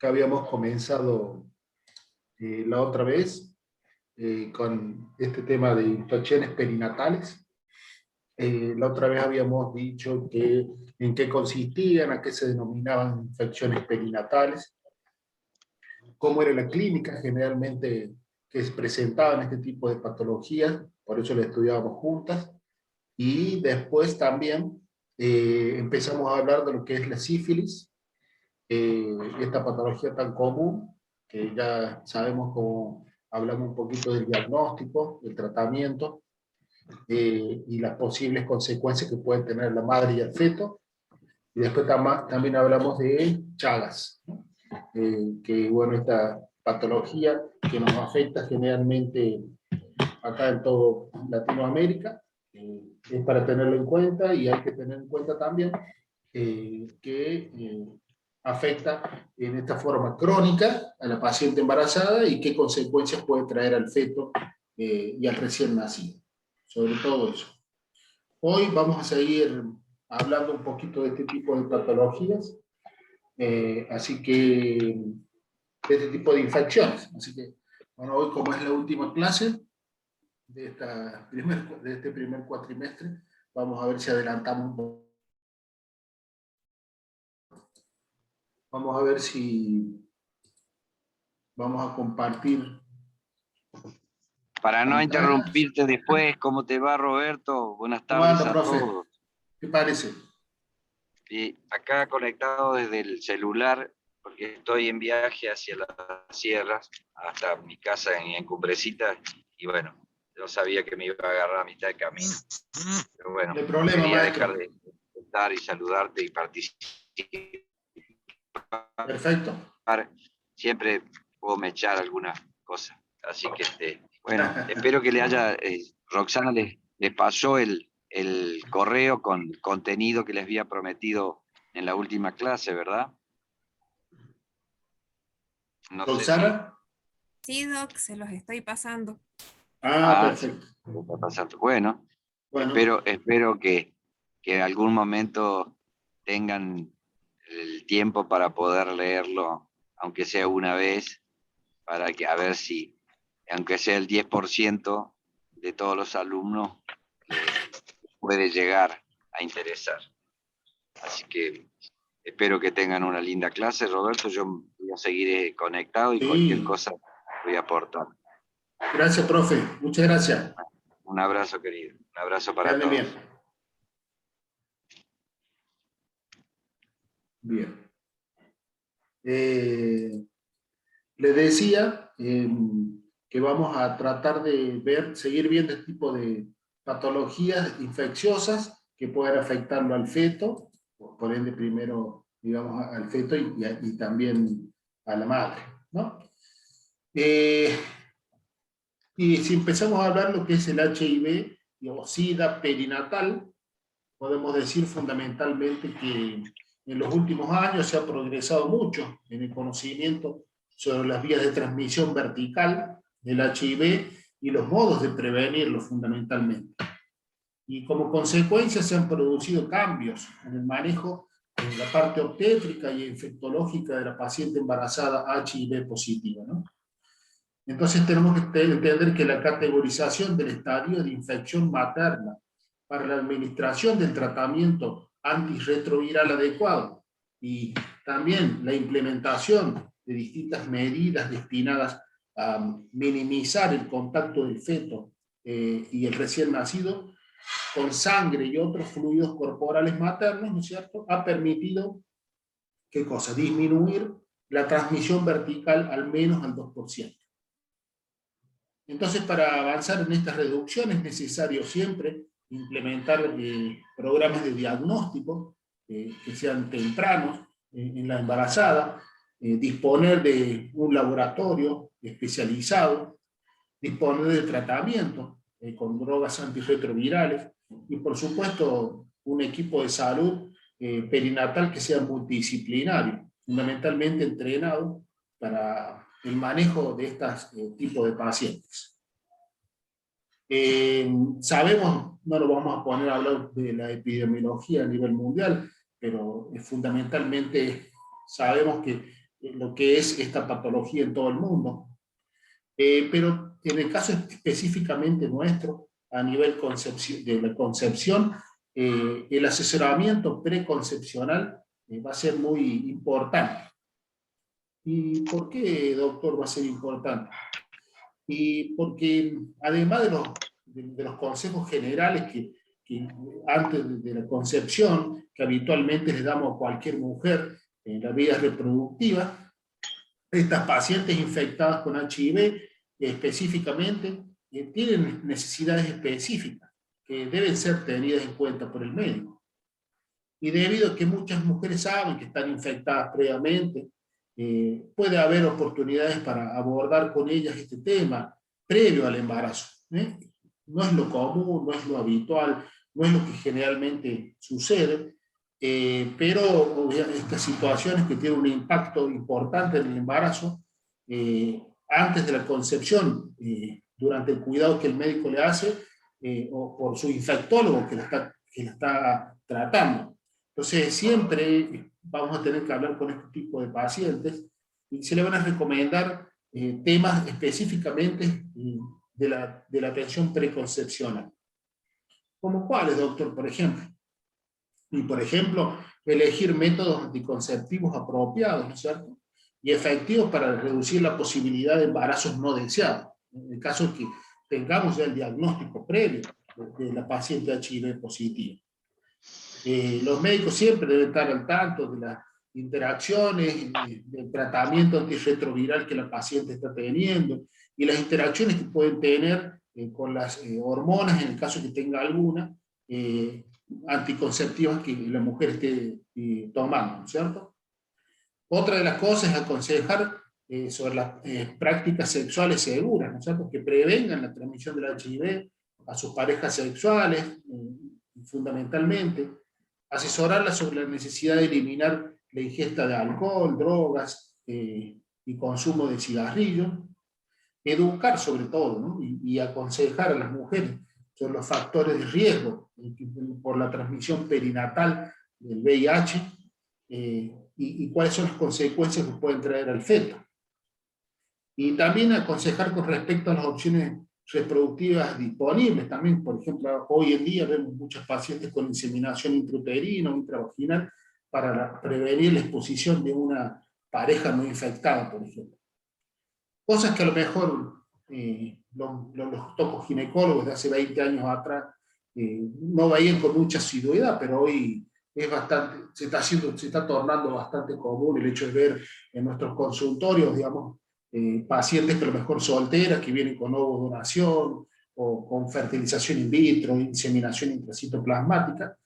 que habíamos comenzado la otra vez con este tema de infecciones perinatales. La otra vez habíamos dicho en qué consistían, a qué se denominaban infecciones perinatales, cómo era la clínica generalmente que se presentaban este tipo de patologías, por eso la estudiábamos juntas, y después también empezamos a hablar de lo que es la sífilis, esta patología tan común, que ya sabemos cómo hablamos un poquito del diagnóstico, del tratamiento, y las posibles consecuencias que puede tener la madre y el feto. Y después también hablamos de Chagas, ¿no? Que bueno, esta patología que nos afecta generalmente acá en todo Latinoamérica, es para tenerlo en cuenta, y hay que tener en cuenta también que afecta en esta forma crónica a la paciente embarazada y qué consecuencias puede traer al feto y al recién nacido, sobre todo eso. Hoy vamos a seguir hablando un poquito de este tipo de patologías, así que de este tipo de infecciones. Así que, bueno, hoy como es la última clase de este primer cuatrimestre, vamos a ver si adelantamos un poco. Vamos a ver si vamos a compartir. Para no pantallas. interrumpirte después, ¿cómo te va, Roberto? Buenas ¿Cómo tardes anda, a profe? todos. ¿Qué parece? Y acá conectado desde el celular, porque estoy en viaje hacia las sierras, hasta mi casa en Cumbrecita, y bueno, yo sabía que me iba a agarrar a mitad de camino. Pero bueno, No hay problema, quería maestro. dejar de estar y saludarte y participar. Perfecto. Siempre puedo mechar algunas cosas. Así que, bueno, espero que le haya, Roxana les pasó el correo con contenido que les había prometido en la última clase, ¿verdad? No sé si... ¿Roxana? Sí, Doc, se los estoy pasando. Perfecto. Sí, está pasando. Bueno, Bueno, espero que en algún momento tengan el tiempo para poder leerlo, aunque sea una vez, para que a ver si, aunque sea el 10% de todos los alumnos, puede llegar a interesar. Así que espero que tengan una linda clase, Roberto. Yo voy a seguir conectado y cualquier sí. cosa voy a aportar. Gracias, profe. Muchas gracias. Un abrazo, querido. Un abrazo para Que anden todos. bien. Les decía que vamos a tratar de seguir viendo este tipo de patologías infecciosas que pueden afectarlo al feto, por ende primero, digamos, al feto y también a la madre, ¿no? Y si empezamos a hablar lo que es el HIV o SIDA perinatal, podemos decir fundamentalmente que en los últimos años se ha progresado mucho en el conocimiento sobre las vías de transmisión vertical del HIV y los modos de prevenirlo fundamentalmente. Y como consecuencia se han producido cambios en el manejo en la parte obstétrica y infectológica de la paciente embarazada HIV positiva, ¿no? Entonces tenemos que entender que la categorización del estadio de infección materna para la administración del tratamiento antirretroviral adecuado y también la implementación de distintas medidas destinadas a minimizar el contacto del feto y el recién nacido con sangre y otros fluidos corporales maternos, ¿no es cierto?, ha permitido, ¿qué cosa?, disminuir la transmisión vertical al menos al 2%. Entonces, para avanzar en esta reducción es necesario siempre implementar programas de diagnóstico que sean tempranos en la embarazada, disponer de un laboratorio especializado, disponer de tratamiento con drogas antirretrovirales y, por supuesto, un equipo de salud perinatal que sea multidisciplinario, fundamentalmente entrenado para el manejo de estos tipos de pacientes. Sabemos, no nos vamos a poner a hablar de la epidemiología a nivel mundial, pero fundamentalmente sabemos que lo que es esta patología en todo el mundo. Pero en el caso específicamente nuestro, a nivel de la concepción, el asesoramiento preconcepcional va a ser muy importante. ¿Y por qué, doctor, va a ser importante? Y porque además de los consejos generales que antes de la concepción, que habitualmente le damos a cualquier mujer en la vida reproductiva, estas pacientes infectadas con HIV específicamente tienen necesidades específicas que deben ser tenidas en cuenta por el médico. Y debido a que muchas mujeres saben que están infectadas previamente, puede haber oportunidades para abordar con ellas este tema previo al embarazo. No es lo común, no es lo habitual, no es lo que generalmente sucede, pero estas situaciones que tienen un impacto importante en el embarazo, antes de la concepción, durante el cuidado que el médico le hace, o por su infectólogo que la está tratando. Entonces siempre vamos a tener que hablar con este tipo de pacientes y se le van a recomendar temas específicamente de la atención preconcepcional. ¿Como cuáles, doctor, por ejemplo? Y, por ejemplo, elegir métodos anticonceptivos apropiados, ¿no es cierto? Y efectivos para reducir la posibilidad de embarazos no deseados. En el caso de que tengamos ya el diagnóstico previo de la paciente HIV positiva. Los médicos siempre deben estar al tanto de las interacciones, del tratamiento antirretroviral que la paciente está teniendo, y las interacciones que pueden tener con las hormonas, en el caso que tenga alguna, anticonceptivas que la mujer esté tomando, ¿no es cierto? Otra de las cosas es aconsejar sobre las prácticas sexuales seguras, ¿no es cierto? Que prevengan la transmisión del HIV a sus parejas sexuales, fundamentalmente. Asesorarla sobre la necesidad de eliminar la ingesta de alcohol, drogas y consumo de cigarrillos. Educar sobre todo, ¿no? Y aconsejar a las mujeres sobre los factores de riesgo por la transmisión perinatal del VIH y cuáles son las consecuencias que pueden traer al feto. Y también aconsejar con respecto a las opciones reproductivas disponibles también. Por ejemplo, hoy en día vemos muchas pacientes con inseminación intrauterina o intravaginal para prevenir la exposición de una pareja no infectada, por ejemplo. Cosas que a lo mejor los tocoginecólogos de hace 20 años atrás no veían con mucha asiduidad, pero hoy es bastante, se está tornando bastante común el hecho de ver en nuestros consultorios, digamos, pacientes que a lo mejor solteras, que vienen con ovodonación o con fertilización in vitro, inseminación intracitoplasmática.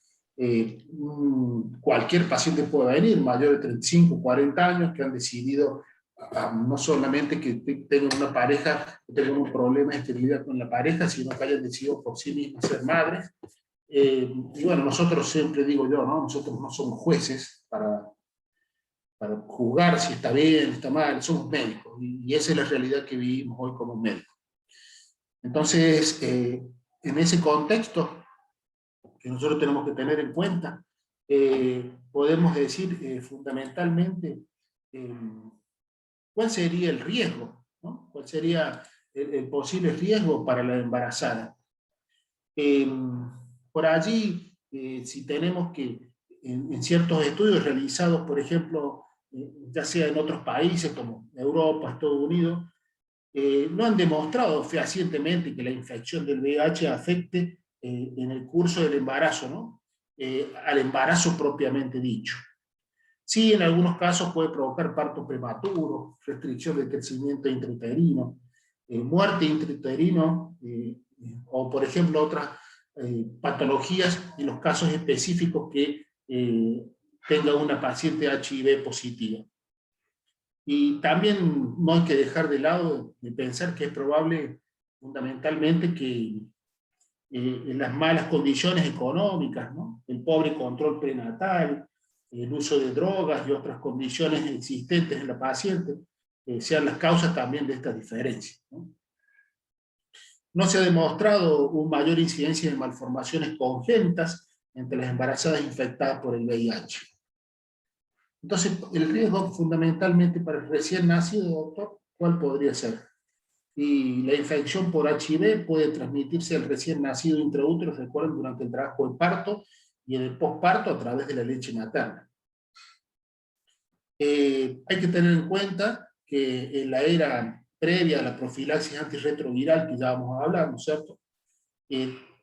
Cualquier paciente puede venir, mayor de 35, 40 años, que han decidido no solamente que tengan una pareja, que tengan un problema de esterilidad con la pareja, sino que hayan decidido por sí mismos ser madres. Y bueno, nosotros siempre digo yo, ¿no? Nosotros no somos jueces para juzgar si está bien, está mal, somos médicos, y esa es la realidad que vivimos hoy como médicos. Entonces, en ese contexto que nosotros tenemos que tener en cuenta, podemos decir fundamentalmente cuál sería el riesgo, ¿no? ¿Cuál sería el posible riesgo para la embarazada? Por allí, si tenemos que, en ciertos estudios realizados, por ejemplo, ya sea en otros países como Europa, Estados Unidos, no han demostrado fehacientemente que la infección del VIH afecte en el curso del embarazo, ¿no? Al embarazo propiamente dicho. Sí, en algunos casos puede provocar parto prematuro, restricción del crecimiento intrauterino, muerte intrauterino, o por ejemplo otras patologías en los casos específicos que tenga una paciente HIV positiva. Y también no hay que dejar de lado de pensar que es probable fundamentalmente que las malas condiciones económicas, ¿no? El pobre control prenatal, el uso de drogas y otras condiciones existentes en la paciente, sean las causas también de esta diferencia, ¿no? No se ha demostrado una mayor incidencia de malformaciones congénitas entre las embarazadas infectadas por el VIH. Entonces, el riesgo fundamentalmente para el recién nacido, doctor, ¿cuál podría ser? Y la infección por HIV puede transmitirse al recién nacido intraútero, recuerden, durante el trabajo del parto y en el posparto a través de la leche materna. Hay que tener en cuenta que en la era previa a la profilaxis antirretroviral, que ya vamos a hablar, ¿no es cierto?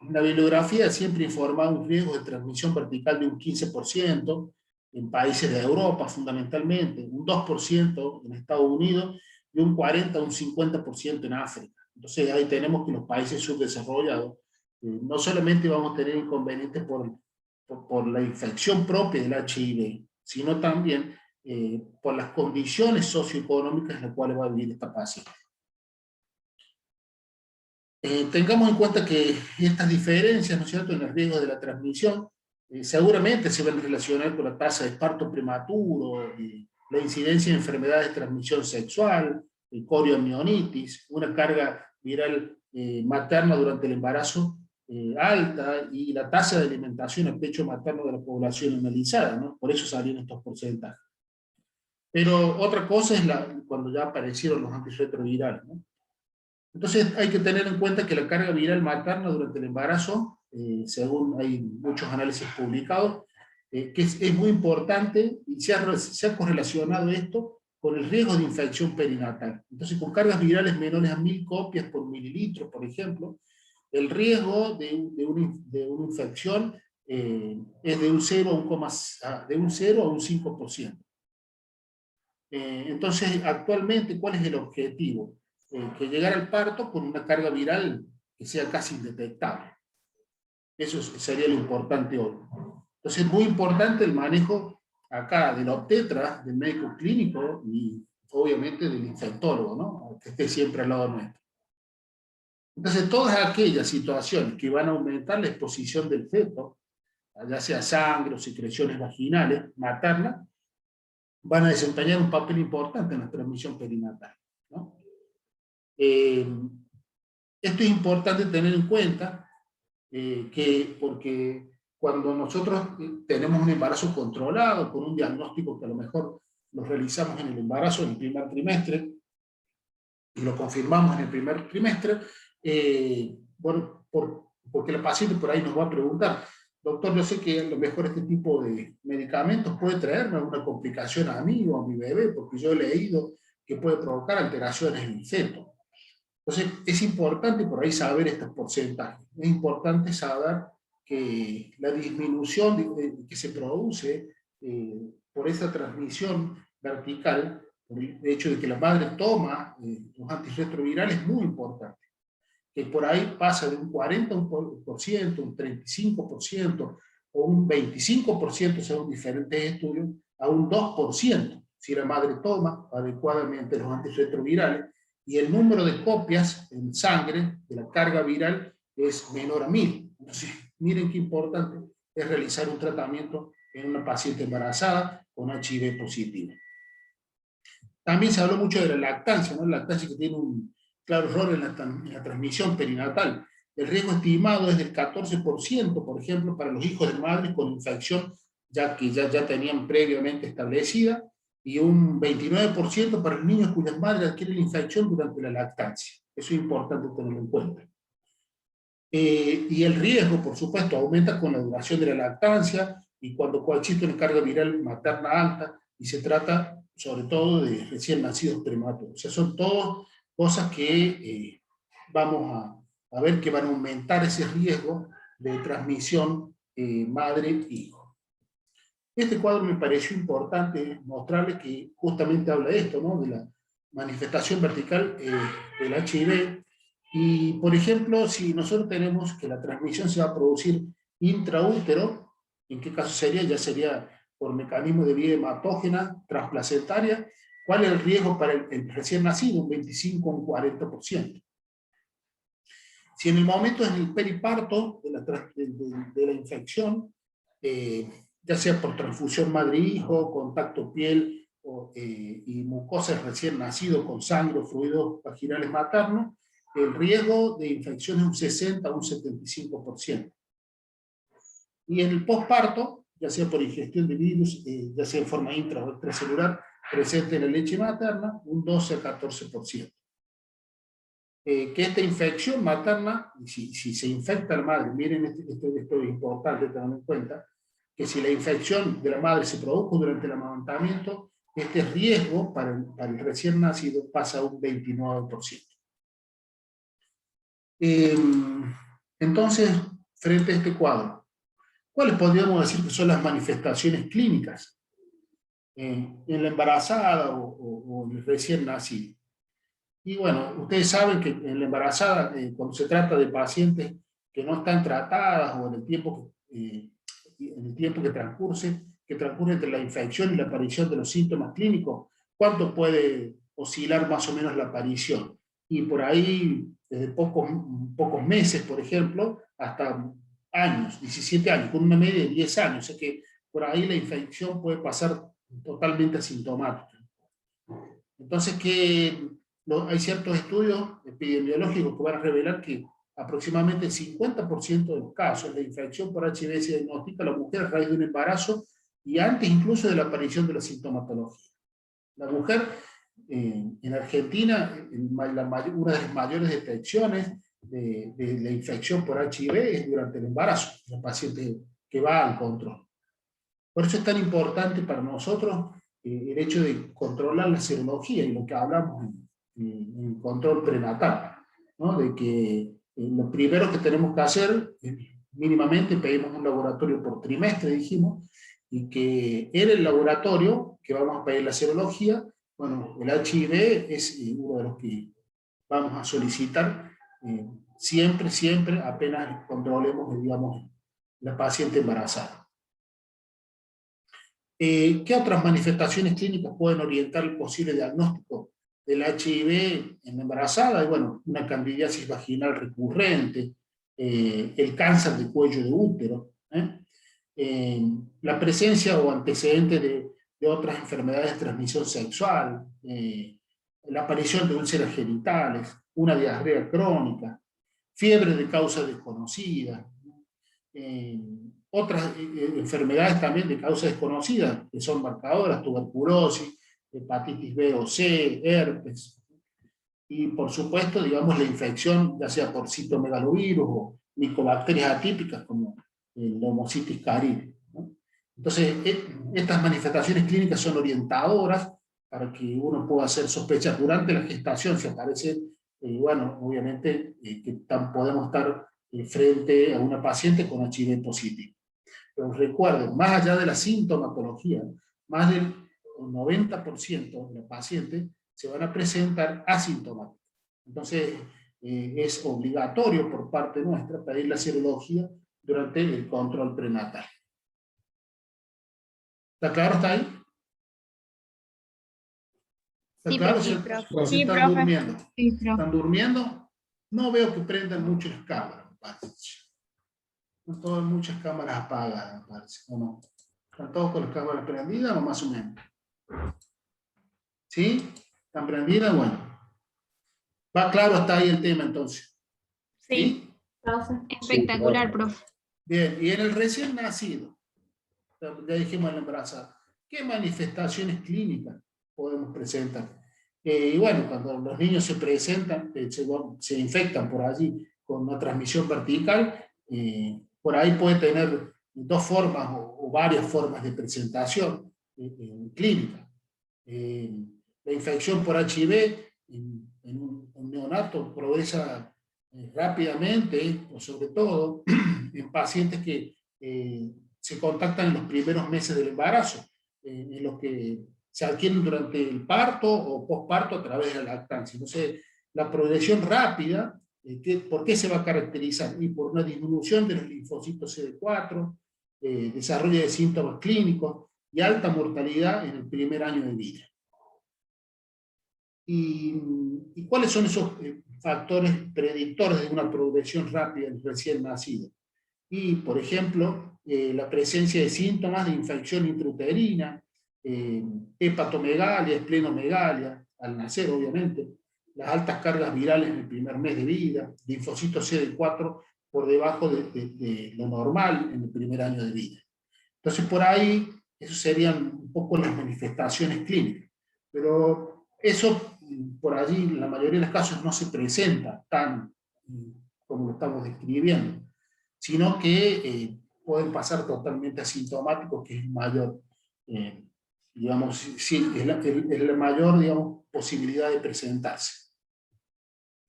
La bibliografía siempre informaba un riesgo de transmisión vertical de un 15% en países de Europa fundamentalmente, un 2% en Estados Unidos y un 40 o un 50% en África. Entonces ahí tenemos que los países subdesarrollados no solamente vamos a tener inconvenientes por la infección propia del HIV, sino también por las condiciones socioeconómicas en las cuales va a vivir esta paciente. Tengamos en cuenta que estas diferencias, ¿no es cierto?, en el riesgo de la transmisión, seguramente se van a relacionar con la tasa de parto prematuro, la incidencia de enfermedades de transmisión sexual, coriomionitis, una carga viral materna durante el embarazo alta, y la tasa de alimentación al pecho materno de la población analizada, ¿no? Por eso salieron estos porcentajes. Pero otra cosa es cuando ya aparecieron los antirretrovirales, ¿no? Entonces hay que tener en cuenta que la carga viral materna durante el embarazo, según hay muchos análisis publicados, que es muy importante, y se ha correlacionado esto con el riesgo de infección perinatal. Entonces, con cargas virales menores a 1000 copias por mililitro, por ejemplo, el riesgo de una infección es de un 0 a un 5%. Entonces, actualmente, ¿cuál es el objetivo? Que llegar al parto con una carga viral que sea casi indetectable. Eso sería lo importante hoy. Entonces es muy importante el manejo acá del obstetra, del médico clínico y obviamente del infectólogo, ¿no?, que esté siempre al lado nuestro. Entonces todas aquellas situaciones que van a aumentar la exposición del feto, ya sea sangre o secreciones vaginales, maternas, van a desempeñar un papel importante en la transmisión perinatal, ¿no? Esto es importante tener en cuenta, porque cuando nosotros tenemos un embarazo controlado, con un diagnóstico que a lo mejor lo realizamos en el embarazo en el primer trimestre, y lo confirmamos en el primer trimestre, bueno, porque la paciente por ahí nos va a preguntar, doctor, yo sé que a lo mejor este tipo de medicamentos puede traerme alguna complicación a mí o a mi bebé, porque yo he leído que puede provocar alteraciones en el feto. Entonces, es importante por ahí saber estos porcentajes. Es importante saber que la disminución que se produce por esa transmisión vertical, por el hecho de que la madre toma los antirretrovirales, es muy importante. Que por ahí pasa de un 40%, un 35% o un 25%, según diferentes estudios, a un 2%, si la madre toma adecuadamente los antirretrovirales, y el número de copias en sangre de la carga viral es menor a 1000. Entonces, miren qué importante es realizar un tratamiento en una paciente embarazada con HIV positivo. También se habló mucho de la lactancia, ¿no? La lactancia que tiene un claro rol en la transmisión perinatal. El riesgo estimado es del 14%, por ejemplo, para los hijos de madres con infección que ya tenían previamente establecida, y un 29% para los niños cuyas madres adquieren la infección durante la lactancia. Eso es importante tenerlo en cuenta. Y el riesgo, por supuesto, aumenta con la duración de la lactancia y cuando coexiste una carga viral materna alta, y se trata sobre todo de recién nacidos prematuros. O sea, son todas cosas que vamos a ver que van a aumentar ese riesgo de transmisión madre-hijo. Este cuadro me pareció importante mostrarles que justamente habla de esto, ¿no?, de la manifestación vertical del HIV. Y, por ejemplo, si nosotros tenemos que la transmisión se va a producir intraútero, ¿en qué caso sería? Ya sería por mecanismo de vía hematógena transplacentaria. ¿Cuál es el riesgo para el recién nacido? Un 25 o un 40%. Si en el momento en el periparto de la infección, ya sea por transfusión madre-hijo, contacto piel y mucosas recién nacido con sangre o fluidos vaginales maternos, el riesgo de infección es un 60 a un 75%. Y en el posparto, ya sea por ingestión de virus, ya sea en forma intra o extracelular, presente en la leche materna, un 12 a 14%. Que esta infección materna, si se infecta la madre, miren esto es importante tener en cuenta, que si la infección de la madre se produjo durante el amamantamiento, este riesgo para el recién nacido pasa a un 29%. Entonces, frente a este cuadro, ¿cuáles podríamos decir que son las manifestaciones clínicas en la embarazada o en el recién nacido? Y bueno, ustedes saben que en la embarazada, cuando se trata de pacientes que no están tratadas o en el tiempo que transcurre entre la infección y la aparición de los síntomas clínicos, ¿cuánto puede oscilar más o menos la aparición? Y por ahí, desde pocos meses, por ejemplo, hasta años, 17 años, con una media de 10 años. O sea que por ahí la infección puede pasar totalmente asintomática. Entonces, hay ciertos estudios epidemiológicos que van a revelar que aproximadamente el 50% de los casos de infección por HIV se diagnostica a la mujer a raíz de un embarazo y antes incluso de la aparición de la sintomatología. La mujer, en Argentina, una de las mayores detecciones de la infección por HIV es durante el embarazo, el paciente que va al control. Por eso es tan importante para nosotros el hecho de controlar la serología y lo que hablamos en el control prenatal, ¿no? De que lo primero que tenemos que hacer, mínimamente pedimos un laboratorio por trimestre, dijimos, y que en el laboratorio que vamos a pedir la serología, bueno, el HIV es uno de los que vamos a solicitar siempre, apenas controlemos, digamos, la paciente embarazada. ¿Qué otras manifestaciones clínicas pueden orientar el posible diagnóstico del HIV en la embarazada? Y bueno, una candidiasis vaginal recurrente, el cáncer de cuello de útero, la presencia o antecedente de otras enfermedades de transmisión sexual, la aparición de úlceras genitales, una diarrea crónica, fiebre de causa desconocida, otras enfermedades también de causa desconocida, que son marcadoras, tuberculosis, hepatitis B o C, herpes, y por supuesto, digamos, la infección, ya sea por citomegalovirus o micobacterias atípicas como el homocitis caribe, ¿no? Entonces, estas manifestaciones clínicas son orientadoras para que uno pueda hacer sospechas durante la gestación, si aparece, bueno, obviamente que podemos estar frente a una paciente con HIV positivo. Pero recuerden, más allá de la sintomatología, más del 90% de los pacientes se van a presentar asintomáticos. Entonces, es obligatorio por parte nuestra pedir la serología durante el control prenatal. ¿Está claro? ¿Está ahí? ¿Está Sí, claro? profe. ¿Se están durmiendo? ¿Están durmiendo? No veo que prendan mucho las cámaras, me parece. No todas muchas cámaras apagadas, me parece, ¿o no? ¿Están todos con las cámaras prendidas o más o menos? ¿Sí? ¿Están prendidas? Bueno. Va claro hasta ahí el tema entonces. Sí. Espectacular, profe. Bien, y en el recién nacido, ya dijimos en la embarazada, ¿qué manifestaciones clínicas podemos presentar? Y bueno, cuando los niños se presentan, se infectan por allí con una transmisión vertical, por ahí puede tener dos formas o varias formas de presentación clínica. La infección por HIV en un neonato progresa rápidamente, o sobre todo en pacientes que se contactan en los primeros meses del embarazo, en los que se adquieren durante el parto o posparto a través de la lactancia. Entonces, la progresión rápida, ¿por qué se va a caracterizar? Y por una disminución de los linfocitos CD4, desarrollo de síntomas clínicos y alta mortalidad en el primer año de vida. ¿Y cuáles son esos factores predictores de una progresión rápida en el recién nacido? Y, por ejemplo, la presencia de síntomas de infección intrauterina, hepatomegalia, esplenomegalia, al nacer obviamente, las altas cargas virales en el primer mes de vida, linfocitos CD4 por debajo de lo normal en el primer año de vida. Entonces, por ahí, eso serían un poco las manifestaciones clínicas. Pero eso, por allí, en la mayoría de los casos, no se presenta tan como lo estamos describiendo, sino que pueden pasar totalmente asintomáticos, que es mayor, digamos, sí, es la mayor, digamos, posibilidad de presentarse.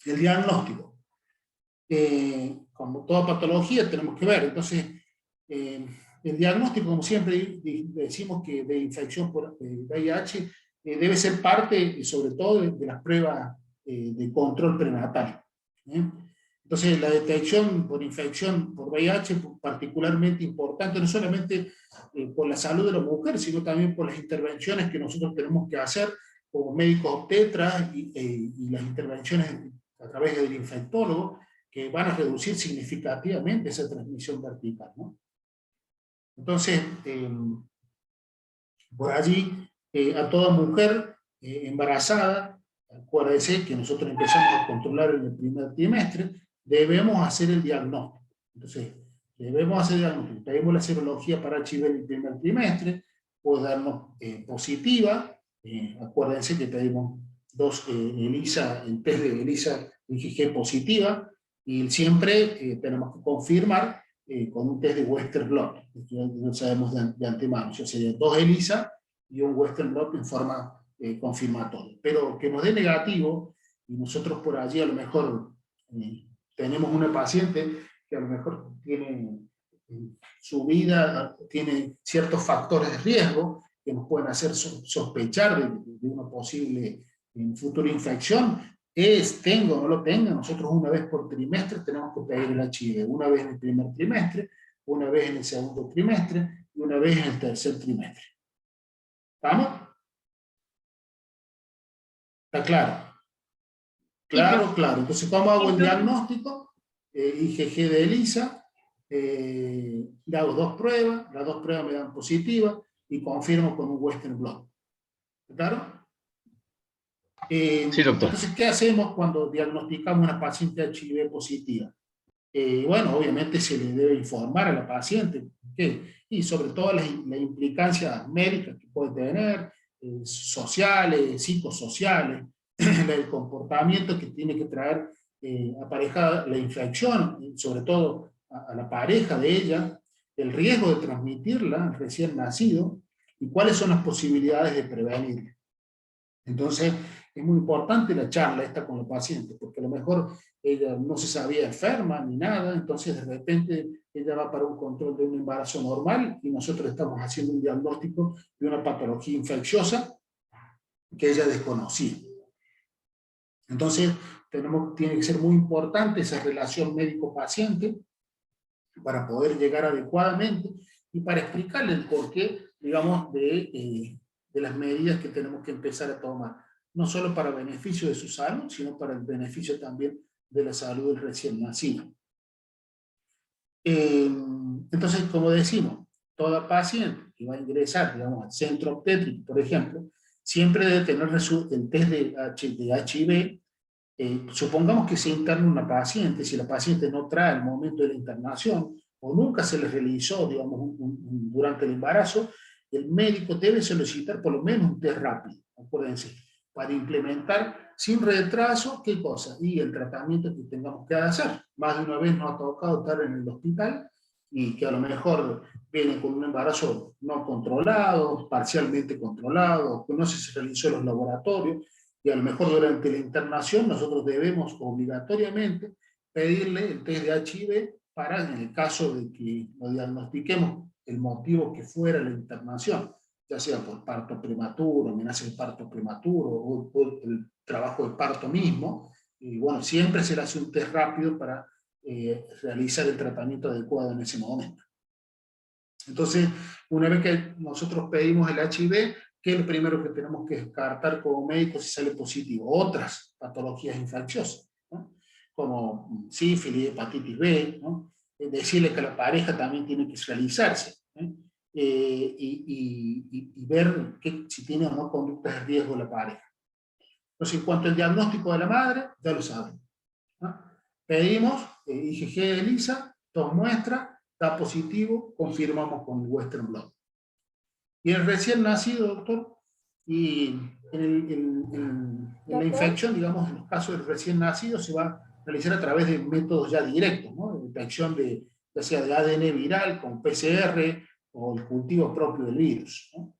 El diagnóstico. Como toda patología tenemos que ver, entonces, el diagnóstico, como siempre decimos que de infección por VIH, debe ser parte, sobre todo, de las pruebas de control prenatal. Entonces, la detección por infección por VIH es particularmente importante, no solamente por la salud de la mujer, sino también por las intervenciones que nosotros tenemos que hacer como médicos obstetras y las intervenciones a través del infectólogo, que van a reducir significativamente esa transmisión vertical, ¿no? Entonces, por allí, a toda mujer embarazada, acuérdense que nosotros empezamos a controlar en el primer trimestre, debemos hacer el diagnóstico. Entonces, debemos hacer el diagnóstico. Pedimos la serología para HIV en el primer trimestre, puede darnos positiva, acuérdense que pedimos dos ELISA, el test de ELISA IgG positiva, y siempre tenemos que confirmar con un test de Western blot, que no sabemos de antemano, o sea, serían 2 ELISA y un Western blot en forma confirmatoria. Pero que nos dé negativo, y nosotros por allí a lo mejor tenemos una paciente que a lo mejor tiene su vida, tiene ciertos factores de riesgo que nos pueden hacer sospechar de una posible futura infección, tenga o no lo tenga, nosotros una vez por trimestre tenemos que pedir el HIV, una vez en el primer trimestre, una vez en el segundo trimestre y una vez en el tercer trimestre. ¿Estamos? ¿Está claro? Claro, claro. Entonces, ¿cómo hago el diagnóstico? IgG de ELISA, le hago 2 pruebas, las 2 pruebas me dan positiva y confirmo con un Western blot. ¿Claro? Sí, doctor. Entonces, ¿qué hacemos cuando diagnosticamos una paciente HIV positiva? Bueno, obviamente se le debe informar a la paciente, y sobre todo las implicancias médicas que puede tener, sociales, psicosociales, el comportamiento que tiene que traer aparejada la infección, sobre todo a la pareja de ella, el riesgo de transmitirla al recién nacido, y cuáles son las posibilidades de prevenirla. Entonces, es muy importante la charla esta con la paciente, porque a lo mejor ella no se sabía enferma ni nada, entonces de repente ella va para un control de un embarazo normal y nosotros estamos haciendo un diagnóstico de una patología infecciosa que ella desconocía. Entonces, tiene que ser muy importante esa relación médico-paciente para poder llegar adecuadamente y para explicarle el porqué, digamos, de las medidas que tenemos que empezar a tomar, no solo para beneficio de su salud, sino para el beneficio también de la salud del recién nacido. Entonces, como decimos, toda paciente que va a ingresar, digamos, al centro obstétrico, por ejemplo, siempre debe tener el test de HIV. Supongamos que se interna una paciente, si la paciente no trae al momento de la internación, o nunca se le realizó, digamos, durante el embarazo, el médico debe solicitar por lo menos un test rápido, acuérdense, para implementar sin retraso, ¿qué cosa? Y el tratamiento que tengamos que hacer. Más de una vez nos ha tocado estar en el hospital y que a lo mejor viene con un embarazo no controlado, parcialmente controlado, que no se realizó en los laboratorios, y a lo mejor durante la internación nosotros debemos obligatoriamente pedirle el test de HIV para, en el caso de que lo diagnostiquemos, el motivo que fuera la internación, ya sea por parto prematuro, amenaza de parto prematuro o el trabajo de parto mismo, y bueno, siempre se le hace un test rápido para realizar el tratamiento adecuado en ese momento. Entonces, una vez que nosotros pedimos el HIV, ¿qué es lo primero que tenemos que descartar como médicos si sale positivo? Otras patologías infecciosas, ¿no? Como sífilis, hepatitis B, ¿no? Decirle que la pareja también tiene que realizarse, ¿eh? Y ver si tiene o no conductas de riesgo la pareja. Entonces, en cuanto al diagnóstico de la madre, ya lo saben, ¿no? Pedimos IgG de ELISA, 2 muestras, Da positivo, confirmamos con el Western blot. Y el recién nacido, doctor, y en la infección, digamos, en los casos del recién nacido, se va a realizar a través de métodos ya directos, ¿no? De detección de, ya sea de ADN viral, con PCR, o el cultivo propio del virus, ¿no?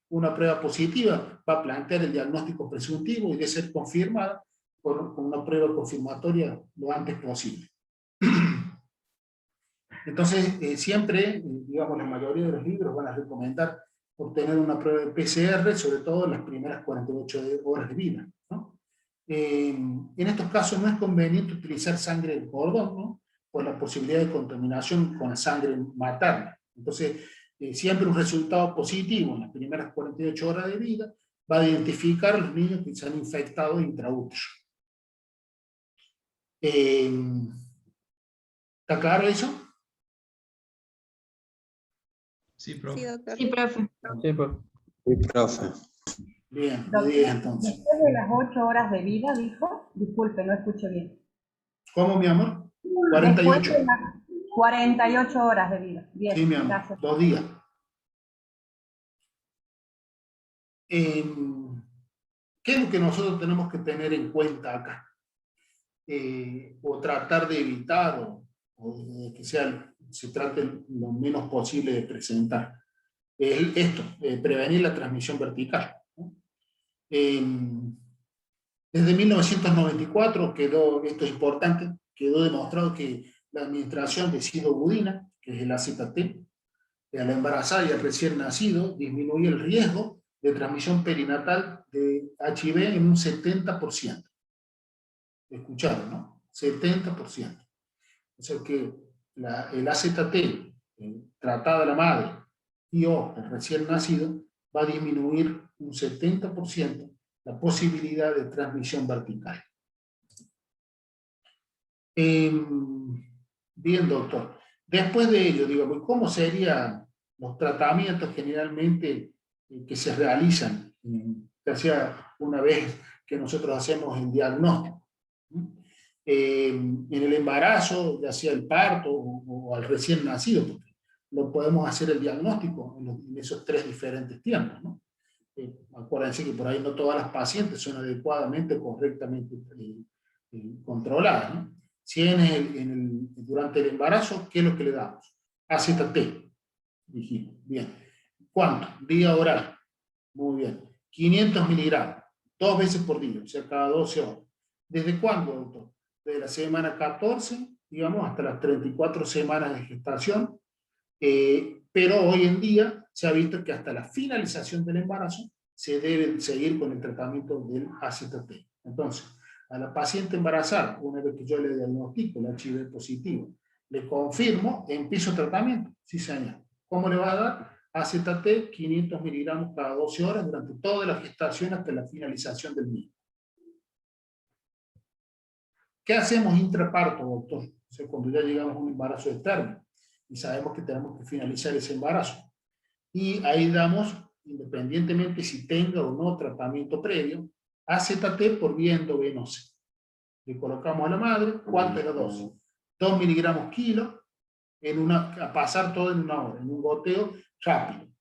Una prueba positiva va a plantear el diagnóstico presuntivo y debe ser confirmada con una prueba confirmatoria lo antes posible. Entonces, siempre, digamos, la mayoría de los libros van a recomendar obtener una prueba de PCR, sobre todo en las primeras 48 horas de vida, ¿no? En estos casos no es conveniente utilizar sangre del cordón, ¿no? Por la posibilidad de contaminación con la sangre materna. Entonces, siempre un resultado positivo en las primeras 48 horas de vida va a identificar a los niños que se han infectado intraútero. ¿Está claro eso? Sí, profe. Sí, doctor. Sí, profe. Sí, profe. Sí, profe. Bien, Doctor, 10 entonces. después de las 8 horas de vida, dijo, disculpe, no escuché bien. ¿Cómo, mi amor? Después 48. de las 48 horas de vida. Bien, Sí, mi amor, gracias. 2 días. ¿Qué es lo que nosotros tenemos que tener en cuenta acá? O tratar de evitar, o de que se trate lo menos posible de presentar. Esto, prevenir la transmisión vertical, ¿no? Desde 1994 quedó, esto es importante, quedó demostrado que la administración de sidobudina, que es el AZT, a la embarazada y al recién nacido, disminuye el riesgo de transmisión perinatal de HIV en un 70%. Escucharon, ¿no? 70%. O sea que el AZT, tratada a la madre y o el recién nacido, va a disminuir un 70% la posibilidad de transmisión vertical. Bien, doctor. Después de ello, digamos, ¿cómo serían los tratamientos generalmente que se realizan, ya sea una vez que nosotros hacemos el diagnóstico? En el embarazo, ya sea el parto o al recién nacido, porque lo podemos hacer el diagnóstico en esos 3 diferentes tiempos, ¿no? Acuérdense que por ahí no todas las pacientes son adecuadamente o correctamente controladas, ¿no? Si durante el embarazo, ¿qué es lo que le damos? AZT, dijimos, bien. ¿Cuánto? Vía oral, muy bien. 500 miligramos, 2 veces por día, o sea, cada 12 horas. ¿Desde cuándo, doctor? Desde la semana 14, digamos, hasta las 34 semanas de gestación, pero hoy en día se ha visto que hasta la finalización del embarazo se debe seguir con el tratamiento del AZT. Entonces, a la paciente embarazada, una vez que yo le diagnostico el HIV positivo, le confirmo, empiezo tratamiento, sí señor. ¿Cómo le va a dar? AZT 500 miligramos cada 12 horas durante toda la gestación hasta la finalización del mismo. ¿Qué hacemos intraparto, doctor? O sea, cuando ya llegamos a un embarazo externo y sabemos que tenemos que finalizar ese embarazo. Y ahí damos, independientemente si tenga o no tratamiento previo, AZT por vía endovenosa. Le colocamos a la madre, ¿cuánto es la dosis? 2 miligramos kilo, a pasar todo en una hora, en un goteo rápido,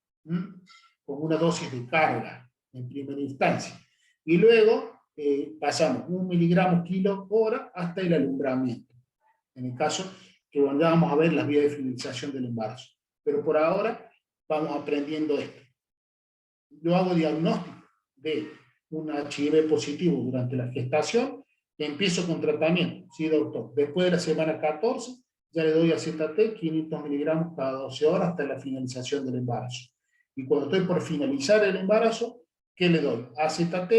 con una dosis de carga en primera instancia. Y luego pasamos 1 miligramo kilo hora hasta el alumbramiento, en el caso que vamos a ver las vías de finalización del embarazo. Pero por ahora vamos aprendiendo esto. Yo hago diagnóstico de un HIV positivo durante la gestación y empiezo con tratamiento. Sí, doctor. Después de la semana 14 ya le doy AZT 500 miligramos cada 12 horas hasta la finalización del embarazo. Y cuando estoy por finalizar el embarazo, ¿qué le doy? AZT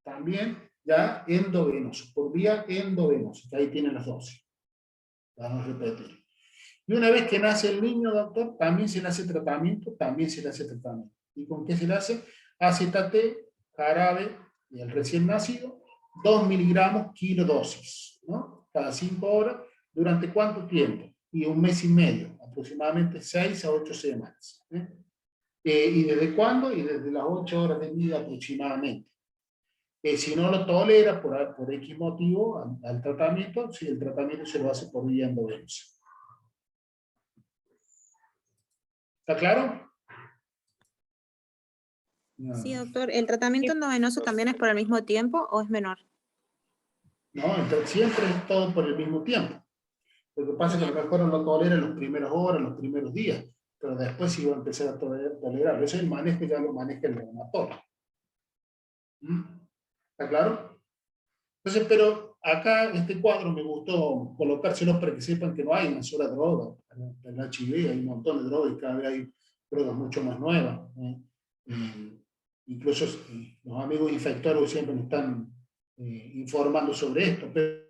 también ya endovenoso, por vía endovenosa, que ahí tienen las dosis. Vamos a repetir. Y una vez que nace el niño, doctor, también se le hace tratamiento, ¿Y con qué se le hace? AZT, jarabe, y el recién nacido, 2 miligramos kilo dosis, ¿no? Cada 5 horas, ¿durante cuánto tiempo? Y 1 mes y medio, aproximadamente 6 a 8 semanas. ¿Y desde cuándo? Y desde las 8 horas de vida aproximadamente. Si no lo tolera por X motivo al tratamiento, si el tratamiento se lo hace por vía endovenosa. ¿Está claro? Sí, doctor. ¿El tratamiento endovenoso también es por el mismo tiempo o es menor? No, entonces siempre es todo por el mismo tiempo. Lo que pasa es que a lo mejor no tolera en las primeras horas, los primeros días, pero después sí va a empezar a tolerar. Eso el manejo ya lo maneja el reumatólogo. ¿Mm? ¿Está claro? Entonces, pero acá este cuadro me gustó colocárselo para que sepan que no hay una sola droga. En el HIV hay un montón de drogas y cada vez hay drogas mucho más nuevas. Incluso los amigos infectólogos siempre nos están informando sobre esto. Pero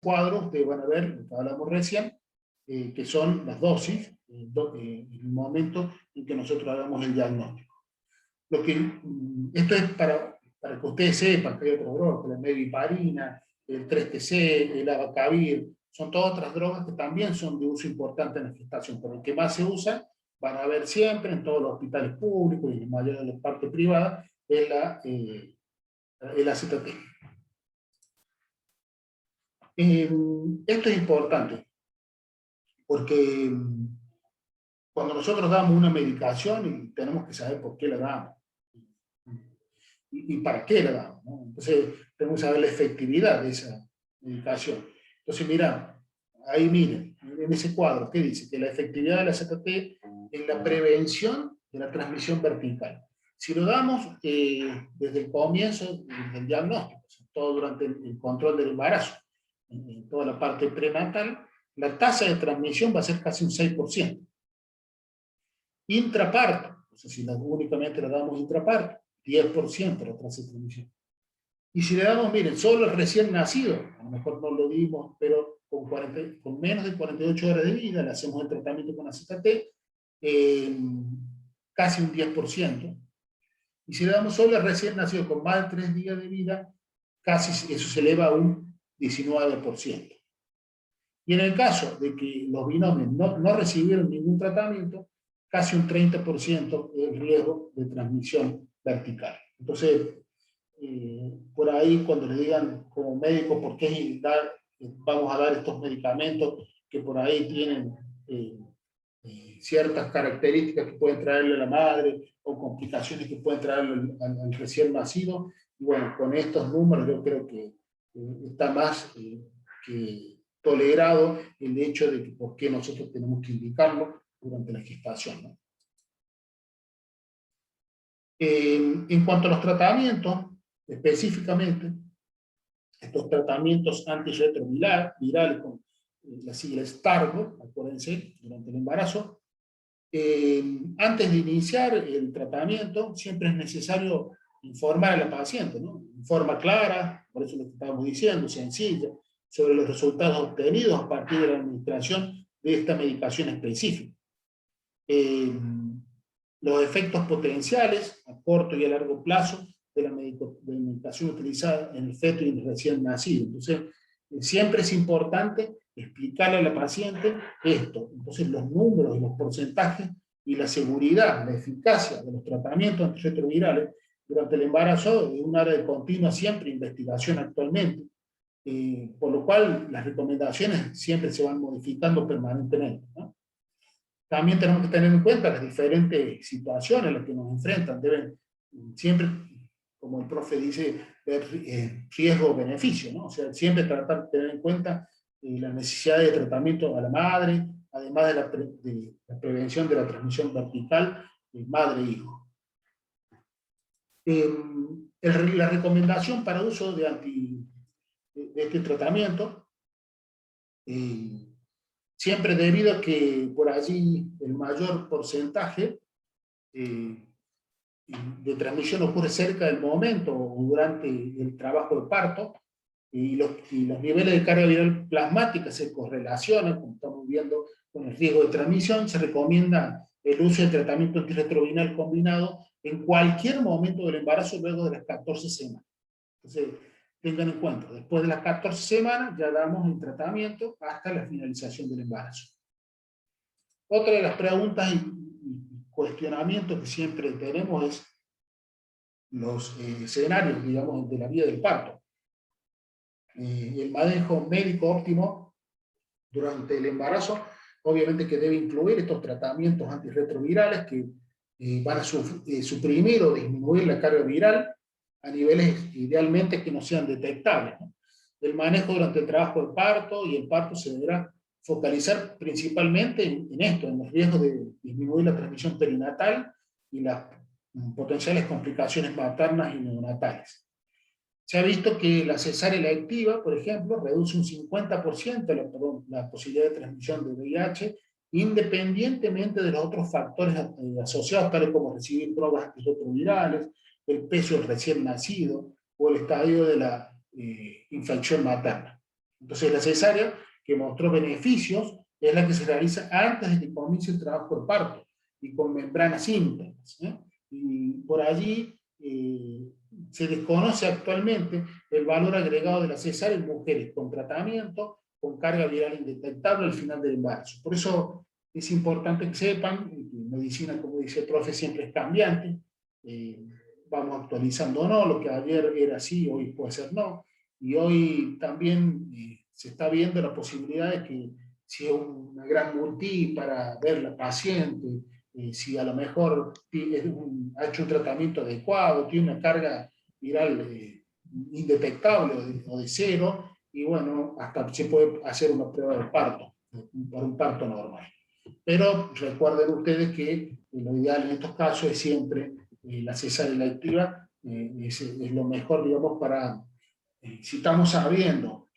cuadros, ustedes van a ver, lo que hablamos recién, que son las dosis, en el momento en que nosotros hagamos el diagnóstico. Esto es para que ustedes sepan que hay otras drogas, la meviparina, el 3TC, el abacavir, son todas otras drogas que también son de uso importante en la gestación, pero el que más se usa, van a ver siempre en todos los hospitales públicos y en la mayoría de las partes privadas, es el AZT. Esto es importante, porque cuando nosotros damos una medicación, tenemos que saber por qué la damos y para qué la damos, ¿no? Entonces tenemos que saber la efectividad de esa medicación. Entonces mira, ahí miren, en ese cuadro, ¿qué dice? Que la efectividad de la AZT en la prevención de la transmisión vertical. Si lo damos desde el comienzo del diagnóstico, todo durante el control del embarazo, en toda la parte prenatal, la tasa de transmisión va a ser casi un 6%. Intraparto, o sea, si únicamente le damos intraparto, 10% la tasa de transmisión. Y si le damos, miren, solo el recién nacido, a lo mejor no lo dimos, pero con menos de 48 horas de vida, le hacemos el tratamiento con AZT, casi un 10%. Y si le damos solo al recién nacido con más de 3 días de vida, casi eso se eleva a un 19%. Y en el caso de que los binomios no recibieron ningún tratamiento, casi un 30% el riesgo de transmisión vertical. Entonces, por ahí cuando le digan como médico por qué vamos a dar estos medicamentos que por ahí tienen ciertas características que pueden traerle a la madre o complicaciones que pueden traerle al recién nacido, y bueno, con estos números yo creo que está más que tolerado el hecho de que por qué nosotros tenemos que indicarlo durante la gestación, ¿no? En cuanto a los tratamientos, específicamente, estos tratamientos antirretrovirales, con la sigla STARGO, acuérdense, durante el embarazo, antes de iniciar el tratamiento, siempre es necesario informar a la paciente, ¿no? En forma clara, por eso lo que estábamos diciendo, sencilla, sobre los resultados obtenidos a partir de la administración de esta medicación específica. Los efectos potenciales a corto y a largo plazo de la medicación utilizada en el feto y en el recién nacido. Entonces, siempre es importante explicarle a la paciente esto. Entonces, los números y los porcentajes y la seguridad, la eficacia de los tratamientos antirretrovirales durante el embarazo es un área de continua siempre investigación actualmente. Por lo cual, las recomendaciones siempre se van modificando permanentemente, ¿no? También tenemos que tener en cuenta las diferentes situaciones a las que nos enfrentan. Deben siempre, como el profe dice, ver riesgo-beneficio, ¿no? O sea, siempre tratar de tener en cuenta la necesidad de tratamiento a la madre, además de la prevención de la transmisión vertical de madre-hijo. La recomendación para uso de este tratamiento, siempre debido a que por allí el mayor porcentaje de transmisión ocurre cerca del momento o durante el trabajo de parto, y los niveles de carga viral plasmática se correlacionan, como estamos viendo, con el riesgo de transmisión. Se recomienda el uso de tratamiento antirretroviral combinado en cualquier momento del embarazo luego de las 14 semanas. Entonces, tengan en cuenta, después de las 14 semanas ya damos el tratamiento hasta la finalización del embarazo. Otra de las preguntas y cuestionamientos que siempre tenemos es los escenarios, digamos, de la vida del parto. El manejo médico óptimo durante el embarazo, obviamente que debe incluir estos tratamientos antirretrovirales que van a suprimir o disminuir la carga viral a niveles idealmente que no sean detectables, ¿no? El manejo durante el trabajo de parto y el parto se deberá focalizar principalmente en esto, en los riesgos de disminuir la transmisión perinatal y las potenciales complicaciones maternas y neonatales. Se ha visto que la cesárea electiva, por ejemplo, reduce un 50% la posibilidad de transmisión de VIH, independientemente de los otros factores asociados, tales como recibir pruebas antirretrovirales, el peso del recién nacido o el estadio de la infección materna. Entonces, la cesárea, que mostró beneficios, es la que se realiza antes de que comience el trabajo de parto y con membranas íntegras, ¿eh? Y por allí se desconoce actualmente el valor agregado de la cesárea en mujeres con tratamiento, con carga viral indetectable al final del embarazo. Por eso es importante que sepan que medicina, como dice el profe, siempre es cambiante. Vamos actualizando o no, lo que ayer era así, hoy puede ser no. Y hoy también se está viendo la posibilidad de que si es una gran multi para ver la paciente, si a lo mejor ha hecho un tratamiento adecuado, tiene una carga viral indetectable o de cero, y bueno, hasta se puede hacer una prueba de parto, para un parto normal. Pero recuerden ustedes que lo ideal en estos casos es siempre la cesárea electiva, es lo mejor, digamos, para, si estamos sabiendo,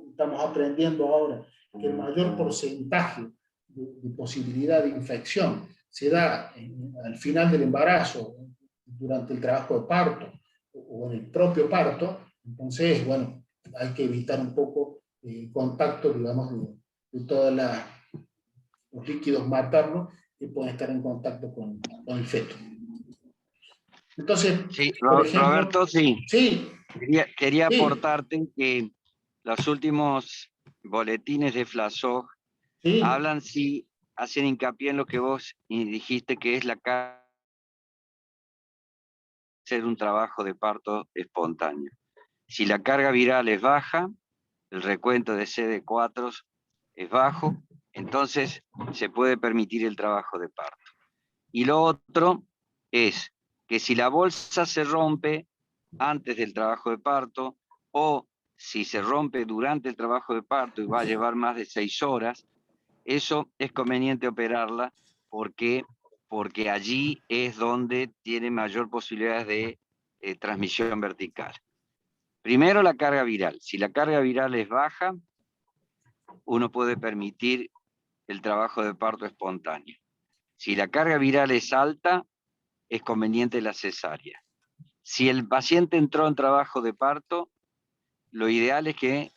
estamos aprendiendo ahora, que el mayor porcentaje de posibilidad de infección se da al final del embarazo, durante el trabajo de parto o en el propio parto, entonces, bueno, hay que evitar un poco el contacto, digamos, de todos los líquidos maternos que pueden estar en contacto con el feto. Entonces, Sí, por ejemplo, Roberto, sí. Sí, Quería sí, aportarte que los últimos boletines de FLASOG sí, hablan, sí, hacen hincapié en lo que vos dijiste, que es hacer un trabajo de parto espontáneo. Si la carga viral es baja, el recuento de CD4 es bajo, entonces se puede permitir el trabajo de parto. Y lo otro es que si la bolsa se rompe antes del trabajo de parto, o si se rompe durante el trabajo de parto y va a llevar más de 6 horas, eso es conveniente operarla porque allí es donde tiene mayor posibilidades de transmisión vertical. Primero, la carga viral. Si la carga viral es baja, uno puede permitir el trabajo de parto espontáneo. Si la carga viral es alta, es conveniente la cesárea. Si el paciente entró en trabajo de parto, lo ideal es que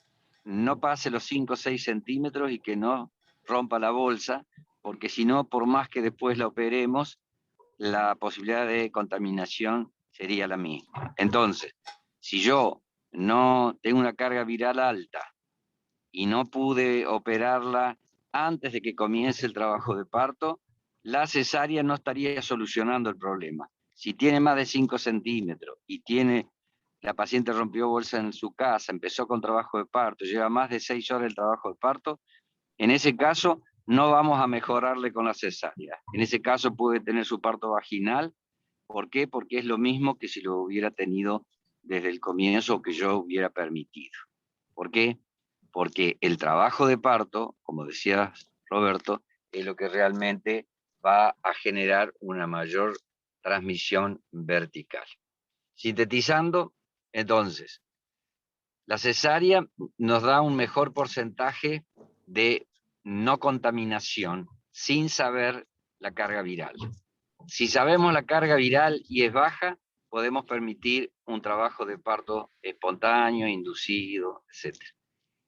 no pase los 5 o 6 centímetros y que no rompa la bolsa, porque si no, por más que después la operemos, la posibilidad de contaminación sería la misma. Entonces, si yo no tengo una carga viral alta y no pude operarla antes de que comience el trabajo de parto, la cesárea no estaría solucionando el problema. Si tiene más de 5 centímetros y la paciente rompió bolsa en su casa, empezó con trabajo de parto, lleva más de 6 horas el trabajo de parto, en ese caso no vamos a mejorarle con la cesárea. En ese caso puede tener su parto vaginal. ¿Por qué? Porque es lo mismo que si lo hubiera tenido desde el comienzo o que yo hubiera permitido. ¿Por qué? Porque el trabajo de parto, como decía Roberto, es lo que realmente va a generar una mayor transmisión vertical. Sintetizando, entonces, la cesárea nos da un mejor porcentaje de no contaminación sin saber la carga viral. Si sabemos la carga viral y es baja, podemos permitir un trabajo de parto espontáneo, inducido, etc.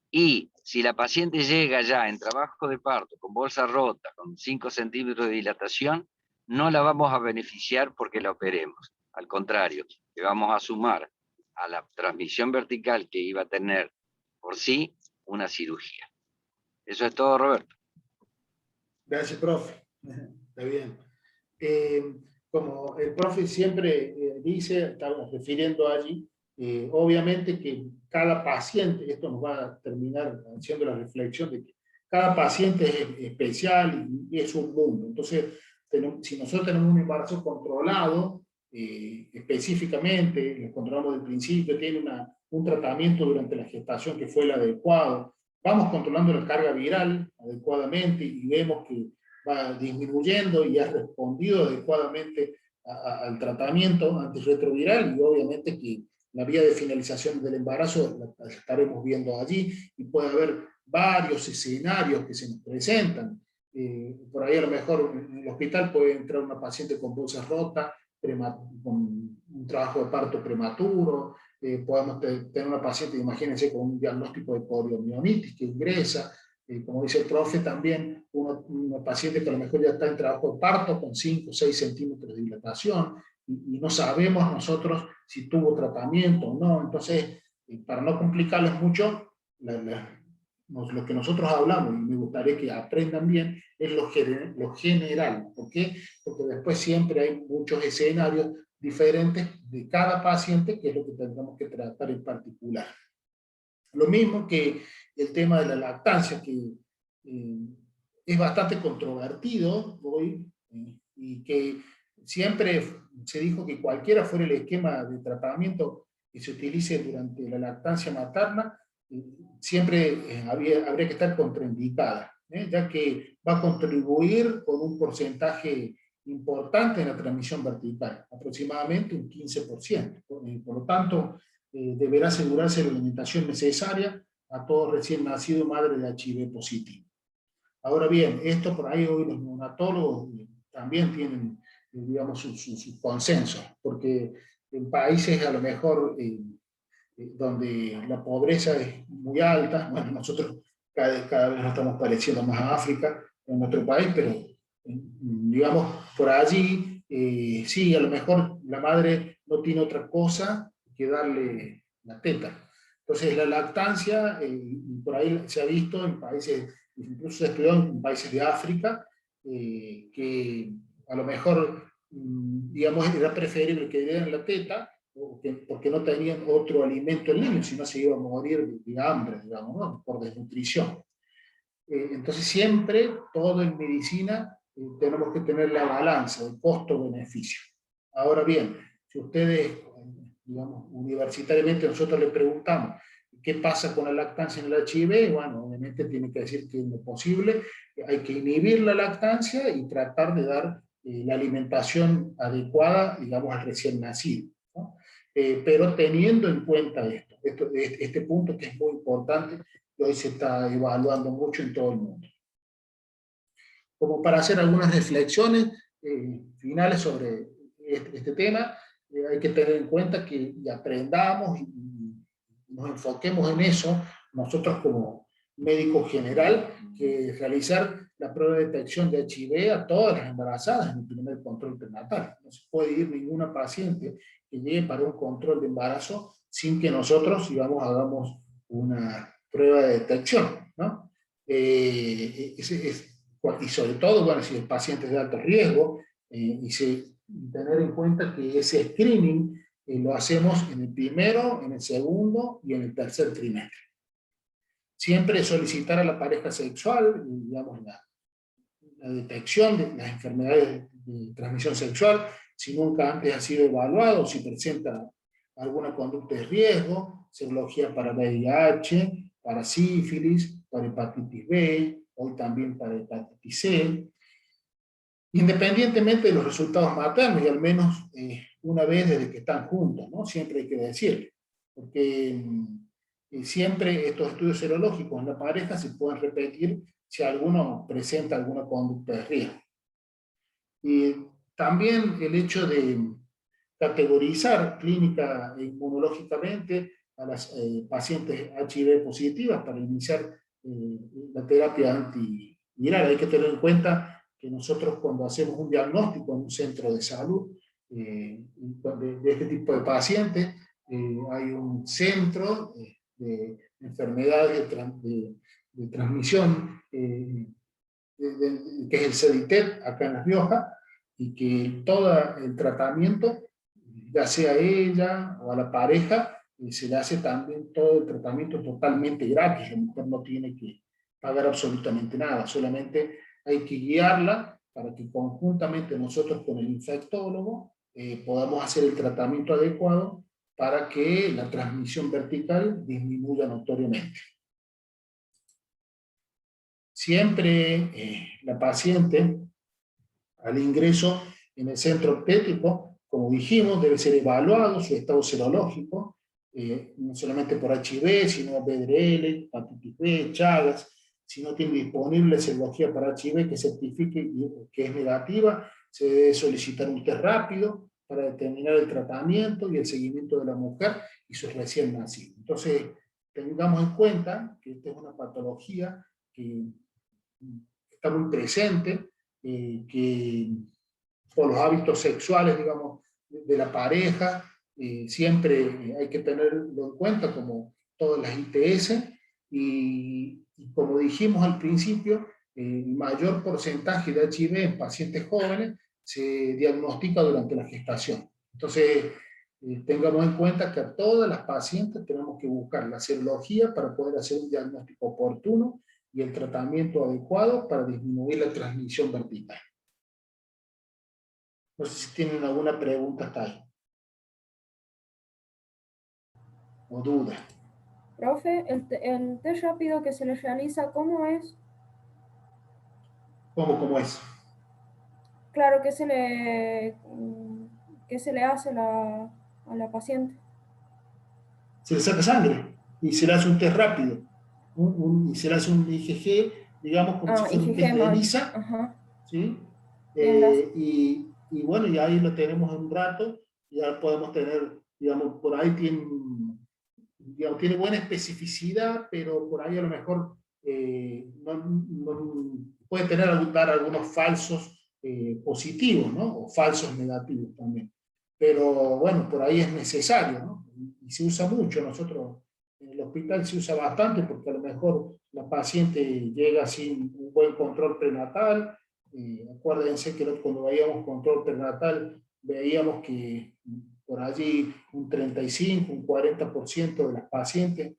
Y si la paciente llega ya en trabajo de parto con bolsa rota, con 5 centímetros de dilatación, no la vamos a beneficiar porque la operemos. Al contrario, le vamos a sumar a la transmisión vertical que iba a tener por sí una cirugía. Eso es todo, Roberto. gracias, profe. Está bien. Como el profe siempre dice, estamos refiriendo allí, obviamente que cada paciente, esto nos va a terminar haciendo la reflexión de que cada paciente es especial y es un mundo. Entonces, si nosotros tenemos un embarazo controlado, específicamente, lo controlamos del principio, tiene un tratamiento durante la gestación que fue el adecuado, vamos controlando la carga viral adecuadamente y vemos que va disminuyendo y ha respondido adecuadamente al tratamiento antirretroviral, y obviamente que la vía de finalización del embarazo la estaremos viendo allí, y puede haber varios escenarios que se nos presentan. Por ahí a lo mejor en el hospital puede entrar una paciente con bolsa rota, con un trabajo de parto prematuro, podemos tener una paciente, imagínense, con un diagnóstico de poliomielitis que ingresa, como dice el profe, también una paciente que a lo mejor ya está en trabajo de parto con 5 o 6 centímetros de dilatación, y no sabemos nosotros si tuvo tratamiento o no. Entonces, para no complicarles mucho, lo que nosotros hablamos, y me gustaría que aprendan bien, es lo general. ¿Por qué? Porque después siempre hay muchos escenarios diferentes de cada paciente, que es lo que tendremos que tratar en particular. Lo mismo que el tema de la lactancia, que es bastante controvertido hoy, y que siempre se dijo que cualquiera fuera el esquema de tratamiento que se utilice durante la lactancia materna, siempre habría que estar contraindicada, ya que va a contribuir con un porcentaje importante en la transmisión vertical, aproximadamente un 15%. Por lo tanto, deberá asegurarse la alimentación necesaria a todo recién nacido madre de HIV positivo. Ahora bien, esto por ahí hoy los neonatólogos también tienen, digamos, su consenso, porque en países a lo mejor donde la pobreza es muy alta, bueno, nosotros cada vez nos estamos pareciendo más a África en nuestro país, pero digamos, por allí, sí, a lo mejor la madre no tiene otra cosa que darle la teta. Entonces la lactancia, por ahí se ha visto en países, incluso se estudió en países de África, que a lo mejor, digamos, era preferible que dieran la teta, porque no tenían otro alimento el niño, si no se iba a morir de hambre, digamos, ¿no? Por desnutrición. Entonces siempre, todo en medicina, tenemos que tener la balanza de costo-beneficio. Ahora bien, si ustedes, digamos, universitariamente nosotros les preguntamos qué pasa con la lactancia en el HIV, bueno, obviamente tiene que decir que es lo posible, hay que inhibir la lactancia y tratar de dar la alimentación adecuada, digamos, al recién nacido, ¿no? Pero teniendo en cuenta este punto que es muy importante, que hoy se está evaluando mucho en todo el mundo. Como para hacer algunas reflexiones finales sobre este tema, hay que tener en cuenta que aprendamos y nos enfoquemos en eso, nosotros como médico general, que realizar la prueba de detección de HIV a todas las embarazadas en el primer control prenatal. No se puede ir ninguna paciente que llegue para un control de embarazo sin que nosotros, digamos, hagamos una prueba de detección, ¿no? Y sobre todo, bueno, si el paciente es de alto riesgo, y tener en cuenta que ese screening lo hacemos en el primero, en el segundo y en el tercer trimestre. Siempre solicitar a la pareja sexual, digamos, la detección de las enfermedades de transmisión sexual, si nunca antes ha sido evaluado, si presenta alguna conducta de riesgo, serología para VIH, para sífilis, para hepatitis B, hoy también para hepatitis C, independientemente de los resultados maternos, y al menos una vez desde que están juntos, ¿no? Siempre hay que decirlo, porque siempre estos estudios serológicos en la pareja se pueden repetir si alguno presenta alguna conducta de riesgo. Y también el hecho de categorizar clínica e inmunológicamente a las pacientes HIV positivas para iniciar la terapia antiviral. Hay que tener en cuenta que nosotros, cuando hacemos un diagnóstico en un centro de salud de este tipo de pacientes, hay un centro de enfermedades de transmisión, que es el CEDITET, acá en La Rioja, y que todo el tratamiento, ya sea a ella o a la pareja, se le hace también todo el tratamiento totalmente gratis. La mujer no tiene que pagar absolutamente nada, solamente hay que guiarla para que conjuntamente nosotros con el infectólogo podamos hacer el tratamiento adecuado para que la transmisión vertical disminuya notoriamente. Siempre la paciente al ingreso en el centro obstétrico, como dijimos, debe ser evaluado su estado serológico, no solamente por HIV, sino BDRL, hepatitis B, Chagas. Si no tiene disponible serología para HIV que certifique que es negativa, se debe solicitar un test rápido para determinar el tratamiento y el seguimiento de la mujer y sus recién nacidos. Entonces, tengamos en cuenta que esta es una patología que está muy presente, que por los hábitos sexuales, digamos, de la pareja, siempre hay que tenerlo en cuenta como todas las ITS, y como dijimos al principio, el mayor porcentaje de HIV en pacientes jóvenes se diagnostica durante la gestación. Entonces, tengamos en cuenta que a todas las pacientes tenemos que buscar la serología para poder hacer un diagnóstico oportuno y el tratamiento adecuado para disminuir la transmisión vertical. No sé si tienen alguna pregunta hasta ahí. O duda. Profe, el test rápido que se le realiza, ¿cómo es? ¿Cómo es? Claro, ¿qué se le hace a la paciente? Se le saca sangre y se le hace un test rápido. Y se le hace un IgG, digamos, como si fuera un test de ELISA. Ajá. ¿Sí? Bien, gracias. Y bueno, y ahí lo tenemos en un rato, ya podemos tener, digamos, por ahí tiene buena especificidad, pero por ahí a lo mejor puede dar algunos falsos positivos, ¿no? O falsos negativos también. Pero bueno, por ahí es necesario, ¿no? Y se usa mucho. Nosotros en el hospital se usa bastante porque a lo mejor la paciente llega sin un buen control prenatal. Acuérdense que cuando veíamos control prenatal veíamos que por allí un 35, un 40% de las pacientes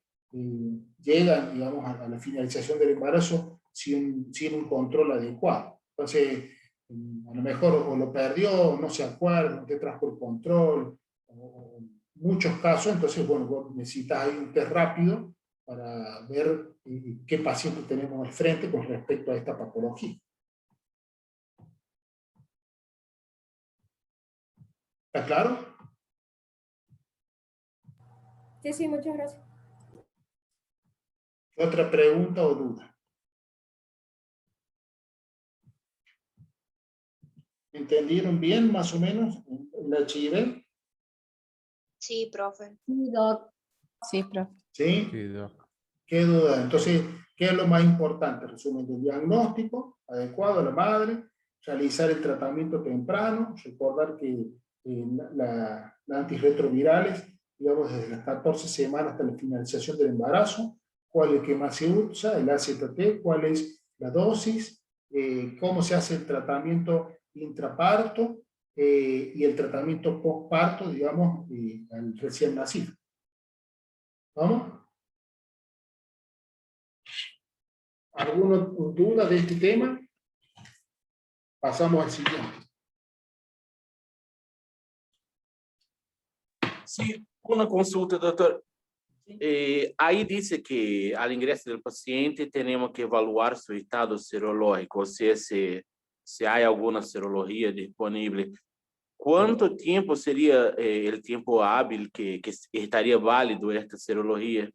llegan, digamos, a la finalización del embarazo sin un control adecuado. Entonces, a lo mejor o lo perdió, no se acuerda, no te trajo el control, o muchos casos. Entonces, bueno, vos necesitas ahí un test rápido para ver qué paciente tenemos al frente con respecto a esta patología. ¿Está claro? Sí, muchas gracias. ¿Otra pregunta o duda? ¿Entendieron bien más o menos el HIV? Sí, profe. Sí, doc. Sí, profe. ¿Sí? Sí, doc. ¿Qué duda? Entonces, ¿qué es lo más importante? Resumen del diagnóstico adecuado a la madre, realizar el tratamiento temprano, recordar que las antirretrovirales, digamos, desde las 14 semanas hasta la finalización del embarazo, cuál es el que más se usa, el AZT, cuál es la dosis, cómo se hace el tratamiento intraparto y el tratamiento postparto, digamos, al recién nacido. ¿Vamos? ¿Alguna duda de este tema? Pasamos al siguiente. Sí, una consulta, doctor. Aí dice que al ingreso del paciente tenemos que evaluar su estado serológico, o sea, si hay alguna serología disponible. ¿Cuánto tiempo sería el tiempo hábil que estaría válido esta serología?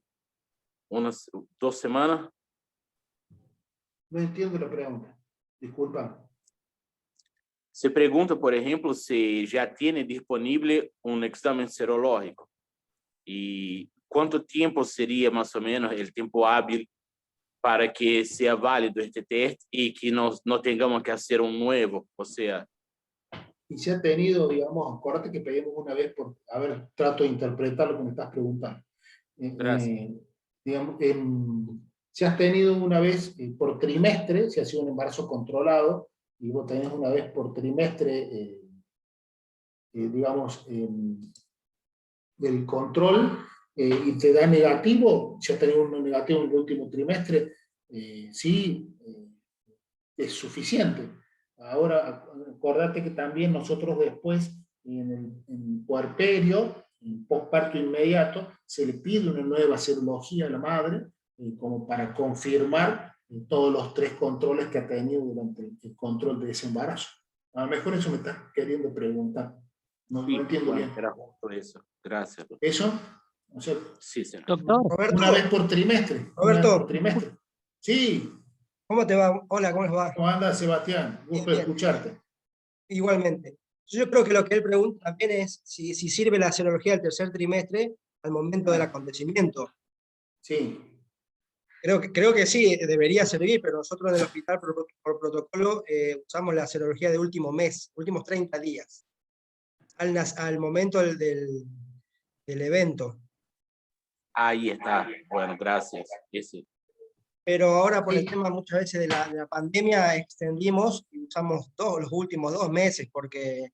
¿Unas 2 semanas? No entiendo la pregunta. Disculpa. Se pregunta, por ejemplo, si ya tiene disponible un examen serológico y cuánto tiempo sería más o menos el tiempo hábil para que sea válido este test y que no tengamos que hacer un nuevo. O sea, Y se ha tenido, digamos, acuérdate que pedimos una vez por, a ver, trato de interpretar lo que me estás preguntando. gracias. Digamos, si has tenido una vez por trimestre, si ha sido un embarazo controlado, y vos tenés una vez por trimestre, digamos, del control, y te da negativo, si has tenido un negativo en el último trimestre, sí, es suficiente. Ahora, acordate que también nosotros después, en puerperio, en posparto inmediato, se le pide una nueva serología a la madre, como para confirmar todos los 3 controles que ha tenido durante el control de ese embarazo. A lo mejor eso me estás queriendo preguntar. No, Sí, no entiendo bueno, bien. era justo eso. Gracias. Doctor. ¿Eso? O sea, Sí, señor. Doctor, una vez por trimestre. Una vez Roberto. por trimestre. Sí. ¿Cómo te va? Hola, ¿cómo les va? ¿Cómo andas, Sebastián? Gusto de Bien. escucharte. Igualmente. Yo creo que lo que él pregunta también es si sirve la serología del tercer trimestre al momento del acontecimiento. Sí. Creo que sí, debería servir, pero nosotros en el hospital por protocolo usamos la serología de último mes, últimos 30 días, al momento del evento. Ahí está. Bueno, gracias. Ese. Pero ahora por el Sí. tema muchas veces de la pandemia extendimos y usamos los últimos 2 meses, porque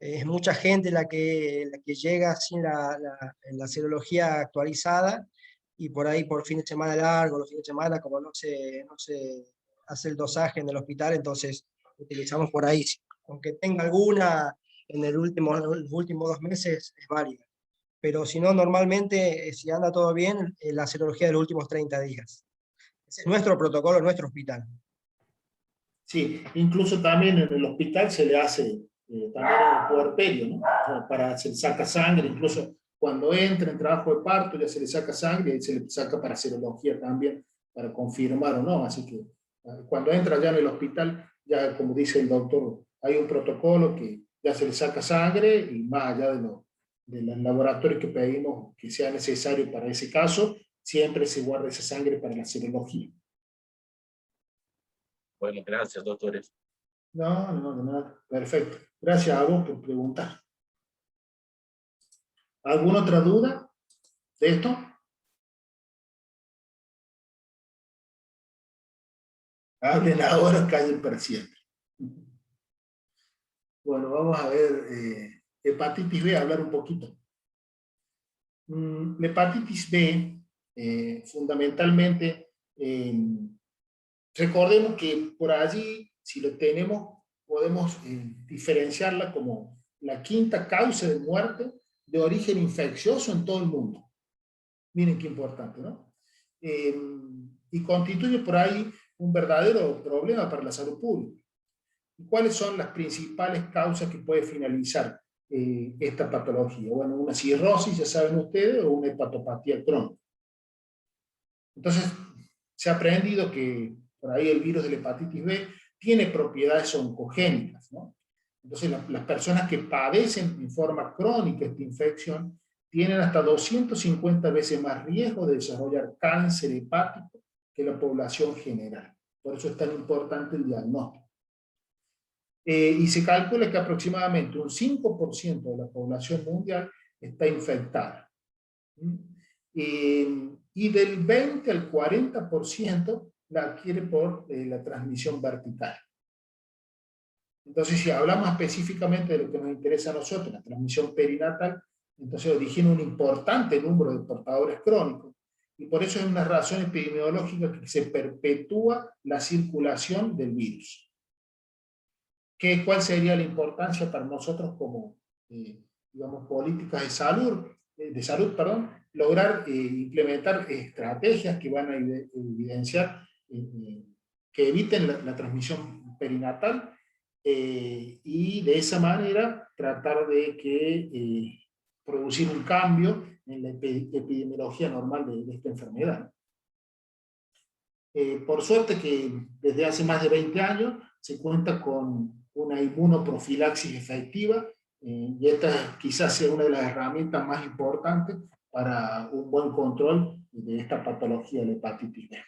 es mucha gente la que llega sin la serología actualizada, y por ahí por fin de semana largo, los fines de semana, como no se hace el dosaje en el hospital, entonces utilizamos por ahí. Aunque tenga alguna en los últimos 2 meses, es válida. Pero si no, normalmente, si anda todo bien, la serología de los últimos 30 días. Ese es nuestro protocolo, nuestro hospital. Sí, incluso también en el hospital se le hace también un puerperio, ¿no? O sea, para se le saca sangre, incluso cuando entra en trabajo de parto ya se le saca sangre y se le saca para serología también, para confirmar o no. Así que cuando entra ya en el hospital, ya como dice el doctor, hay un protocolo que ya se le saca sangre, y más allá de los laboratorios que pedimos que sea necesario para ese caso, siempre se guarda esa sangre para la serología. Bueno, gracias, doctores. No, no, de nada. Perfecto. Gracias a vos por preguntar. ¿Alguna otra duda de esto? Hablen ahora, callen para siempre. Bueno, vamos a ver hepatitis B, hablar un poquito. La hepatitis B, fundamentalmente, recordemos que por allí, si lo tenemos, podemos diferenciarla como la 5ª causa de muerte de origen infeccioso en todo el mundo. Miren qué importante, ¿no? Y constituye por ahí un verdadero problema para la salud pública. ¿Y cuáles son las principales causas que puede finalizar esta patología? Bueno, una cirrosis, ya saben ustedes, o una hepatopatía crónica. Entonces, se ha aprendido que por ahí el virus de la hepatitis B tiene propiedades oncogénicas, ¿no? Entonces, las personas que padecen en forma crónica esta infección tienen hasta 250 veces más riesgo de desarrollar cáncer hepático que la población general. Por eso es tan importante el diagnóstico. Y se calcula que aproximadamente un 5% de la población mundial está infectada. Y del 20 al 40% la adquiere por la transmisión vertical. Entonces, si hablamos específicamente de lo que nos interesa a nosotros, la transmisión perinatal, entonces origina un importante número de portadores crónicos, y por eso es una razón epidemiológica que se perpetúa la circulación del virus. ¿Cuál sería la importancia para nosotros como, digamos, políticas de salud, lograr implementar estrategias que van a evidenciar, que eviten la transmisión perinatal, y de esa manera tratar de producir un cambio en la epidemiología normal de esta enfermedad. Por suerte que desde hace más de 20 años se cuenta con una inmunoprofilaxis efectiva, y esta quizás sea una de las herramientas más importantes para un buen control de esta patología de la hepatitis B.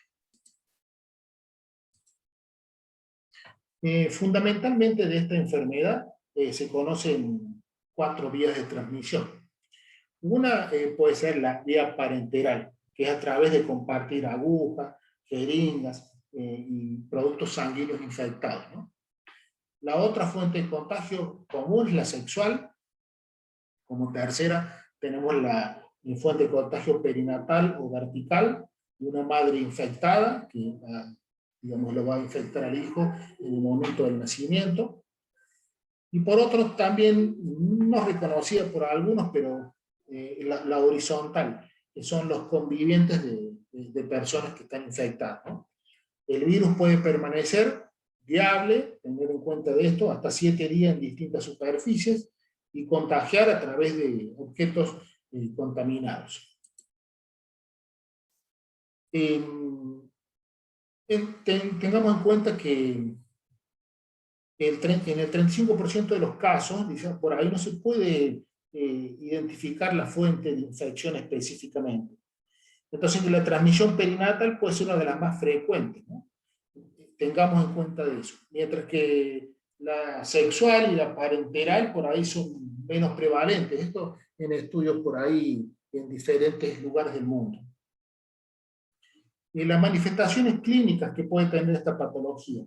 Fundamentalmente de esta enfermedad se conocen 4 vías de transmisión. Una puede ser la vía parenteral, que es a través de compartir agujas, jeringas y productos sanguíneos infectados, ¿no? La otra fuente de contagio común es la sexual. Como tercera tenemos la fuente de contagio perinatal o vertical, una madre infectada, que digamos, lo va a infectar al hijo en el momento del nacimiento. Y por otro, también no reconocida por algunos, pero la horizontal, que son los convivientes de personas que están infectadas, ¿no? El virus puede permanecer viable, tener en cuenta de esto, hasta 7 días en distintas superficies y contagiar a través de objetos contaminados. Tengamos en cuenta que en el 35% de los casos, dicen, por ahí no se puede identificar la fuente de infección específicamente. Entonces, la transmisión perinatal puede ser una de las más frecuentes, ¿no? Tengamos en cuenta de eso. Mientras que la sexual y la parenteral por ahí son menos prevalentes. Esto en estudios por ahí en diferentes lugares del mundo. Y las manifestaciones clínicas que puede tener esta patología.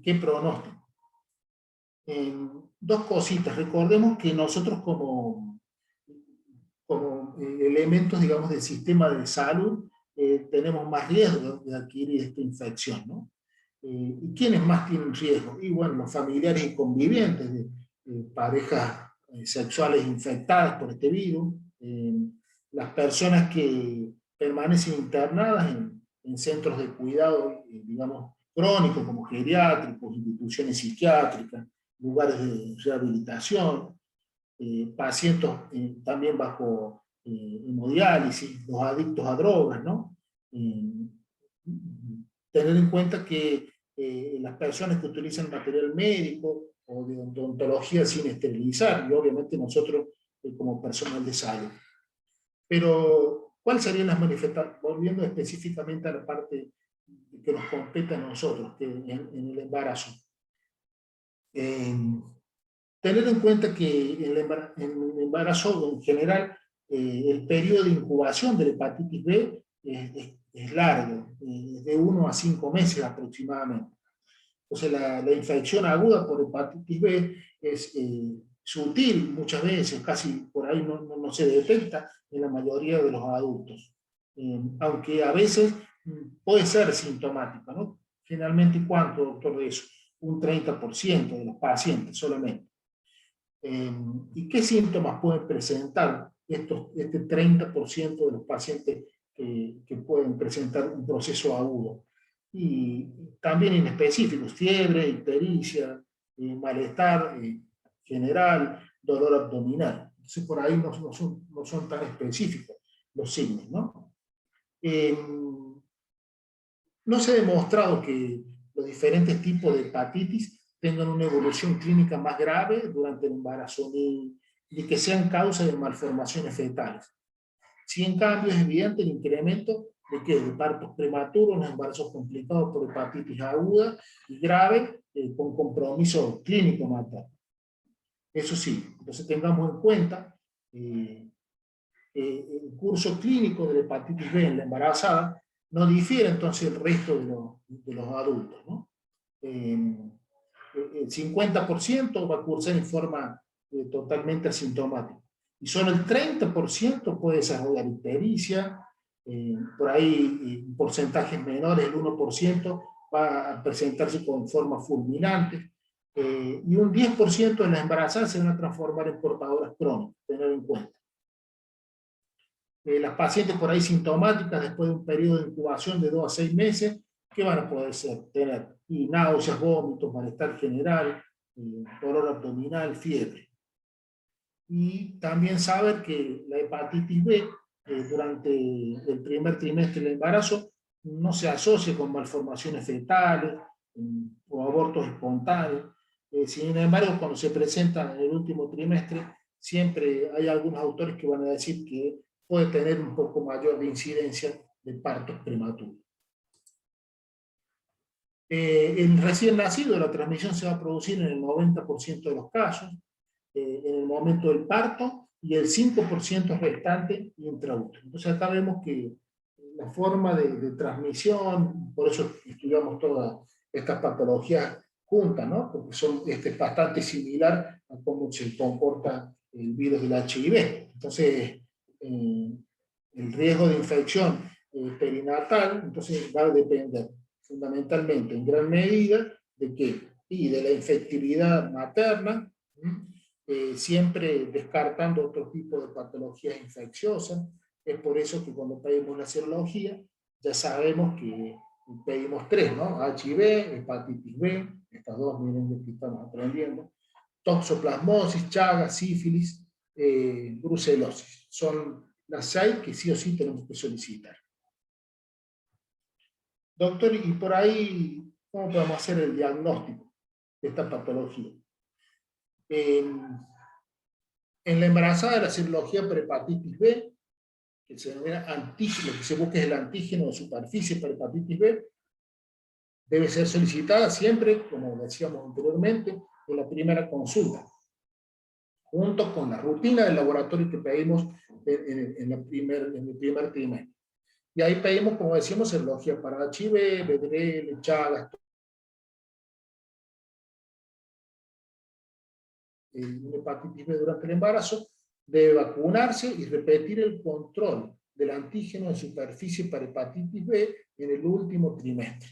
¿Qué pronóstico? Dos cositas. Recordemos que nosotros como elementos, digamos, del sistema de salud, tenemos más riesgo de adquirir esta infección, ¿no? ¿Y quiénes más tienen riesgo? Y bueno, los familiares y convivientes de parejas sexuales infectadas por este virus, las personas que permanecen internadas en centros de cuidado, digamos, crónicos, como geriátricos, instituciones psiquiátricas, lugares de rehabilitación, pacientes también bajo hemodiálisis, los adictos a drogas, ¿no? Tener en cuenta que las personas que utilizan material médico o de odontología sin esterilizar, y obviamente nosotros como personal de salud. Pero, ¿cuáles serían las manifestaciones? Volviendo específicamente a la parte que nos compete a nosotros, que en el embarazo. Tener en cuenta que en el embarazo en general, el periodo de incubación de la hepatitis B es largo, de 1 a 5 meses aproximadamente. Entonces la infección aguda por hepatitis B es sutil muchas veces, casi por ahí no se detecta en la mayoría de los adultos. Aunque a veces puede ser sintomática, ¿no? Generalmente, ¿cuánto, doctor, de eso? Un 30% de los pacientes solamente. ¿Y qué síntomas pueden presentar este 30% de los pacientes que pueden presentar un proceso agudo? Y también inespecíficos, fiebre, ictericia, malestar general, dolor abdominal. Entonces por ahí no son tan específicos los signos, ¿no? No se ha demostrado que los diferentes tipos de hepatitis tengan una evolución clínica más grave durante el embarazo, ni que sean causa de malformaciones fetales. Sí, en cambio, es evidente el incremento de partos prematuros, los embarazos complicados por hepatitis aguda y grave, con compromiso clínico materno. Eso sí, entonces tengamos en cuenta el curso clínico de la hepatitis B en la embarazada no difiere entonces del resto de los adultos, ¿no? El 50% va a cursar en forma totalmente asintomática. Y solo el 30% puede desarrollar ictericia, por ahí porcentajes menores, el 1% va a presentarse con forma fulminante, y un 10% de las embarazadas se van a transformar en portadoras crónicas, tener en cuenta. Las pacientes por ahí sintomáticas después de un periodo de incubación de 2 a 6 meses, ¿qué van a poder tener? Y náuseas, vómitos, malestar general, dolor abdominal, fiebre. Y también saber que la hepatitis B durante el primer trimestre del embarazo no se asocia con malformaciones fetales o abortos espontáneos. Sin embargo, cuando se presenta en el último trimestre, siempre hay algunos autores que van a decir que puede tener un poco mayor de incidencia de partos prematuros. El recién nacido, la transmisión se va a producir en el 90% de los casos, en el momento del parto, y el 5% restante intraútero. Entonces acá vemos que la forma de transmisión, por eso estudiamos todas estas patologías juntas, ¿no? Porque son bastante similar a cómo se comporta el virus del HIV. Entonces, el riesgo de infección perinatal, entonces va a depender fundamentalmente en gran medida de qué, y de la infectividad materna, siempre descartando otro tipo de patologías infecciosas. Es por eso que cuando pedimos la serología, ya sabemos que pedimos 3, ¿no? HIV, hepatitis B, estas dos, miren de que estamos aprendiendo, toxoplasmosis, chagas, sífilis, brucelosis. Son las 6 que sí o sí tenemos que solicitar. Doctor, y por ahí, ¿cómo podemos hacer el diagnóstico de esta patología? En la embarazada, la serología para hepatitis B, que se denomina antígeno, lo que se busca es el antígeno de superficie para hepatitis B, debe ser solicitada siempre, como decíamos anteriormente, en la primera consulta, junto con la rutina del laboratorio que pedimos en el primer trimestre. Y ahí pedimos, como decíamos, serología para HIV, VDL, Chagas, hepatitis B durante el embarazo, debe vacunarse y repetir el control del antígeno de superficie para hepatitis B en el último trimestre.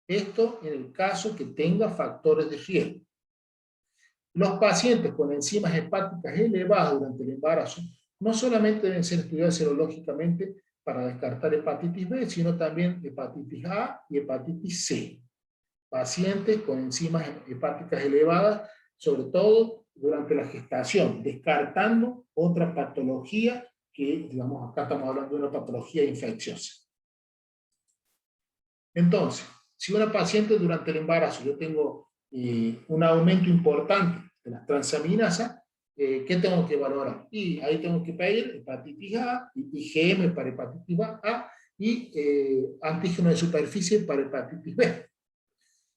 Esto en el caso que tenga factores de riesgo. Los pacientes con enzimas hepáticas elevadas durante el embarazo no solamente deben ser estudiados serológicamente para descartar hepatitis B, sino también hepatitis A y hepatitis C. Pacientes con enzimas hepáticas elevadas, sobre todo durante la gestación, descartando otra patología que, digamos, acá estamos hablando de una patología infecciosa. Entonces, si una paciente durante el embarazo yo tengo un aumento importante de las transaminasas, ¿qué tengo que valorar? Y ahí tengo que pedir hepatitis A, IgM para hepatitis A y antígeno de superficie para hepatitis B.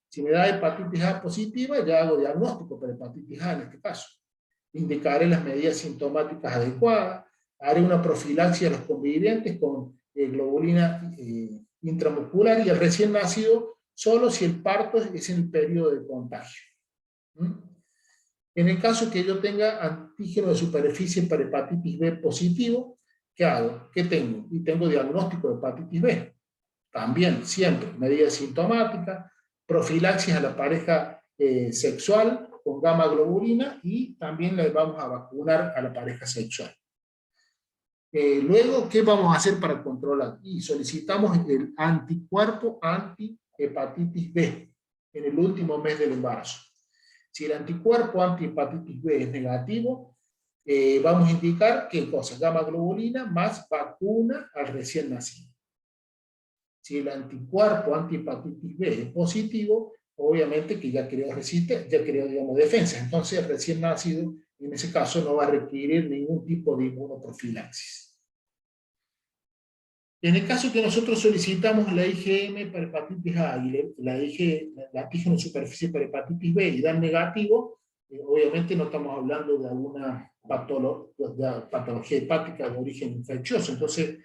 Si me da hepatitis A positiva, ya hago diagnóstico para hepatitis A en este caso. Indicaré las medidas sintomáticas adecuadas, haré una profilaxia de los convivientes con globulina intramuscular y el recién nacido solo si el parto es en el periodo de contagio. En el caso que yo tenga antígeno de superficie para hepatitis B positivo, ¿qué hago? ¿Qué tengo? Y tengo diagnóstico de hepatitis B. También, siempre, medidas sintomáticas, profilaxis a la pareja sexual con gamma globulina y también le vamos a vacunar a la pareja sexual. Luego, ¿qué vamos a hacer para controlar? Y solicitamos el anticuerpo anti-hepatitis B en el último mes del embarazo. Si el anticuerpo anti-hepatitis B es negativo, vamos a indicar qué cosa, gamma globulina más vacuna al recién nacido. Si el anticuerpo anti-hepatitis B es positivo, obviamente que ya creó resistencia, ya creó, digamos, defensa. Entonces el recién nacido, en ese caso, no va a requerir ningún tipo de inmunoprofilaxis. En el caso que nosotros solicitamos la IgM para hepatitis A y la antígeno de superficie para hepatitis B y dan negativo, obviamente no estamos hablando de alguna patología hepática de origen infeccioso. Entonces,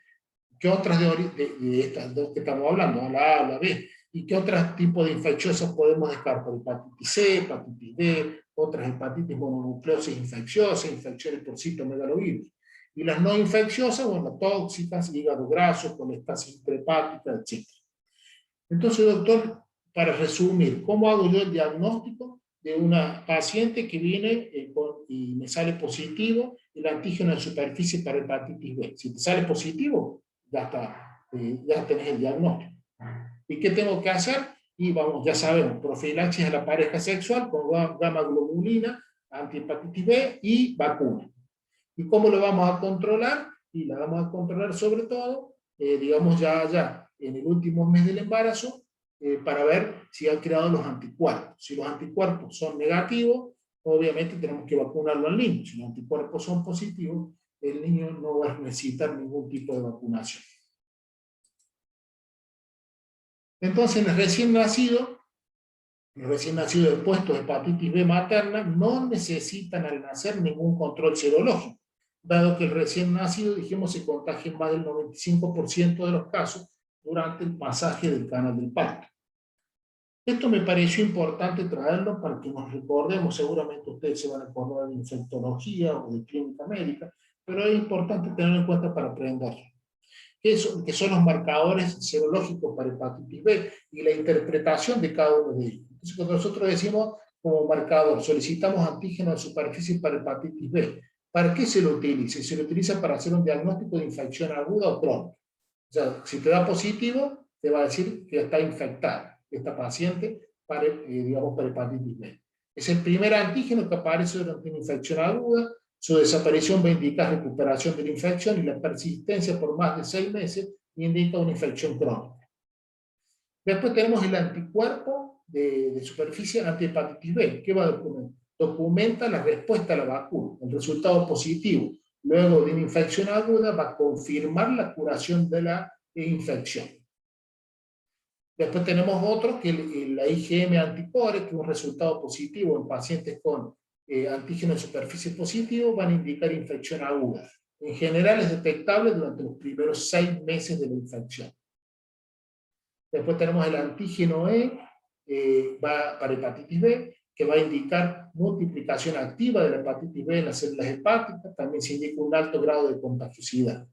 ¿qué otras de estas dos que estamos hablando? La A, la B. ¿Y qué otros tipos de infecciosas podemos descartar? Hepatitis C, hepatitis D, otras hepatitis mononucleosis infecciosas, infecciones por citomegalovirus. Y las no infecciosas, bueno, tóxicas, hígado graso, colestasis intrahepática, etc. Entonces, doctor, para resumir, ¿cómo hago yo el diagnóstico de una paciente que viene y me sale positivo el antígeno de superficie para hepatitis B? Si te sale positivo, ya está, ya tenés el diagnóstico. ¿Y qué tengo que hacer? Y vamos, ya sabemos, profilaxis a la pareja sexual con gamma globulina, antihepatitis B y vacuna. ¿Y cómo lo vamos a controlar? Y la vamos a controlar sobre todo, digamos ya en el último mes del embarazo, para ver si han creado los anticuerpos. Si los anticuerpos son negativos, obviamente tenemos que vacunarlo al niño. Si los anticuerpos son positivos, el niño no va a necesitar ningún tipo de vacunación. Entonces, los recién nacidos de puestos de hepatitis B materna no necesitan al nacer ningún control serológico, dado que el recién nacido, dijimos, se contagia en más del 95% de los casos durante el pasaje del canal del parto. Esto me pareció importante traerlo para que nos recordemos, seguramente ustedes se van a acordar de infectología o de clínica médica, pero es importante tenerlo en cuenta para aprenderlo. que son los marcadores serológicos para hepatitis B y la interpretación de cada uno de ellos. Entonces, cuando nosotros decimos como marcador, solicitamos antígeno de superficie para hepatitis B, ¿para qué se lo utiliza? Se lo utiliza para hacer un diagnóstico de infección aguda o crónica. O sea, si te da positivo, te va a decir que está infectada esta paciente para, digamos, para hepatitis B. Es el primer antígeno que aparece durante una infección aguda. Su desaparición va a indicar recuperación de la infección y la persistencia por más de 6 meses indica una infección crónica. Después tenemos el anticuerpo de superficie antihepatitis B. ¿Qué va a documentar? Documenta la respuesta a la vacuna, el resultado positivo. Luego de una infección aguda va a confirmar la curación de la infección. Después tenemos otro, que es la IgM anticore, que es un resultado positivo en pacientes con antígeno de superficie positivo, van a indicar infección aguda. En general es detectable durante los primeros 6 meses de la infección. Después tenemos el antígeno E, para hepatitis B, que va a indicar multiplicación activa de la hepatitis B en las células hepáticas, también se indica un alto grado de contagiosidad.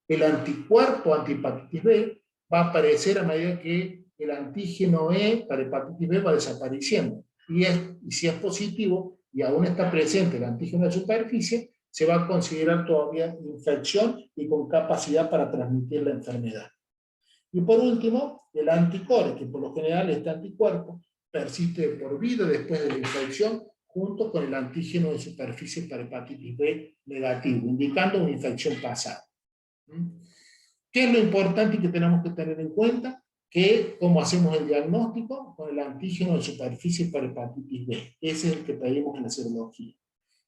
El anticuerpo antihepatitis B va a aparecer a medida que el antígeno E para hepatitis B va desapareciendo. Y si es positivo y aún está presente el antígeno de superficie, se va a considerar todavía infección y con capacidad para transmitir la enfermedad. Y por último, el anticore, que por lo general este anticuerpo persiste por vida después de la infección, junto con el antígeno de superficie para hepatitis B negativo, indicando una infección pasada. ¿Qué es lo importante que tenemos que tener en cuenta? Que cómo hacemos el diagnóstico con el antígeno de superficie para hepatitis B. Ese es el que pedimos en la serología.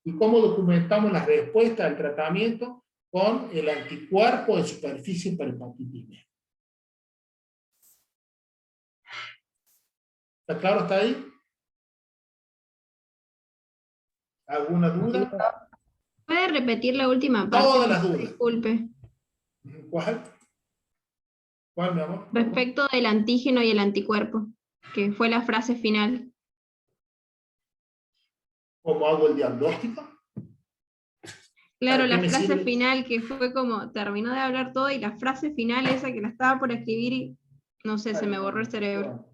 Y cómo documentamos la respuesta al tratamiento con el anticuerpo de superficie para hepatitis B. ¿Está claro hasta ahí? ¿Alguna duda? ¿Puede repetir la última parte? Todas las dudas. Disculpe. ¿Cuál? ¿Cuál, mi amor? Respecto del antígeno y el anticuerpo, que fue la frase final. ¿Cómo hago el diagnóstico? Claro, ¿Para qué la me frase sirve? final que fue como, terminó de hablar todo y la frase final esa que la estaba por escribir y no sé, se me borró el cerebro.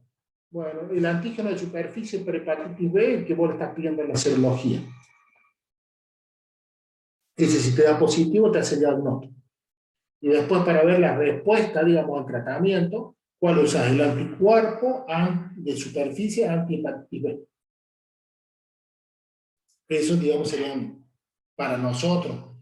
Bueno, el antígeno de superficie para hepatitis B, el que vos le estás pidiendo en la serología. Ese, si te da positivo, te hace el diagnóstico. Y después, para ver la respuesta, digamos, al tratamiento, ¿cuál usas? El anticuerpo de superficie antihepatitis B. Eso, digamos, serían para nosotros,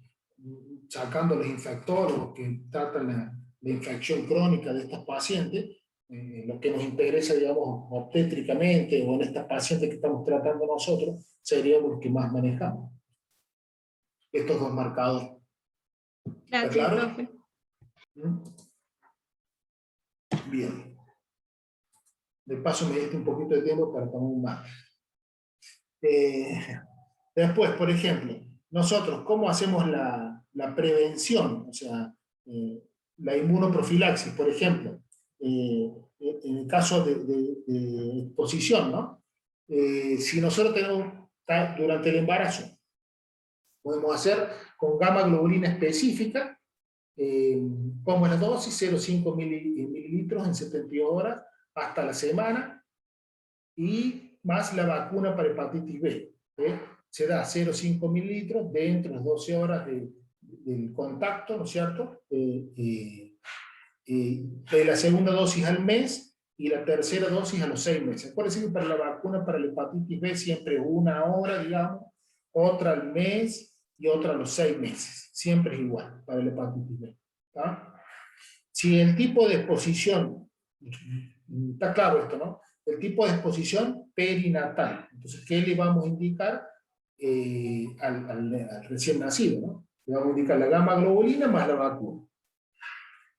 sacando los infectólogos que tratan la infección crónica de estos pacientes, lo que nos interesa, digamos, obstétricamente, o en estas pacientes que estamos tratando nosotros, seríamos los que más manejamos. Estos dos marcadores. ¿Está Gracias, claro? profe. Bien. De paso me diste un poquito de tiempo para tomar un mate. Después, por ejemplo, nosotros, ¿cómo hacemos la prevención? O sea, la inmunoprofilaxis, por ejemplo, en el caso de exposición, ¿no? Si nosotros tenemos, durante el embarazo, podemos hacer con gamma globulina específica, como la dosis, 0,5 mililitros en 72 horas hasta la semana, y más la vacuna para hepatitis B. Se da 0,5 mililitros dentro de las 12 horas del contacto, ¿no es cierto? De la segunda dosis al mes y la tercera dosis a los 6 meses. Acuérdense que para la vacuna para la hepatitis B siempre 1 hora, digamos, otra al mes y otra a los 6 meses. Siempre es igual para la hepatitis B. ¿Tá? Si el tipo de exposición, está claro esto, ¿no? El tipo de exposición perinatal. Entonces, ¿qué le vamos a indicar al recién nacido, ¿no? Le vamos a indicar la gamma globulina más la vacuna.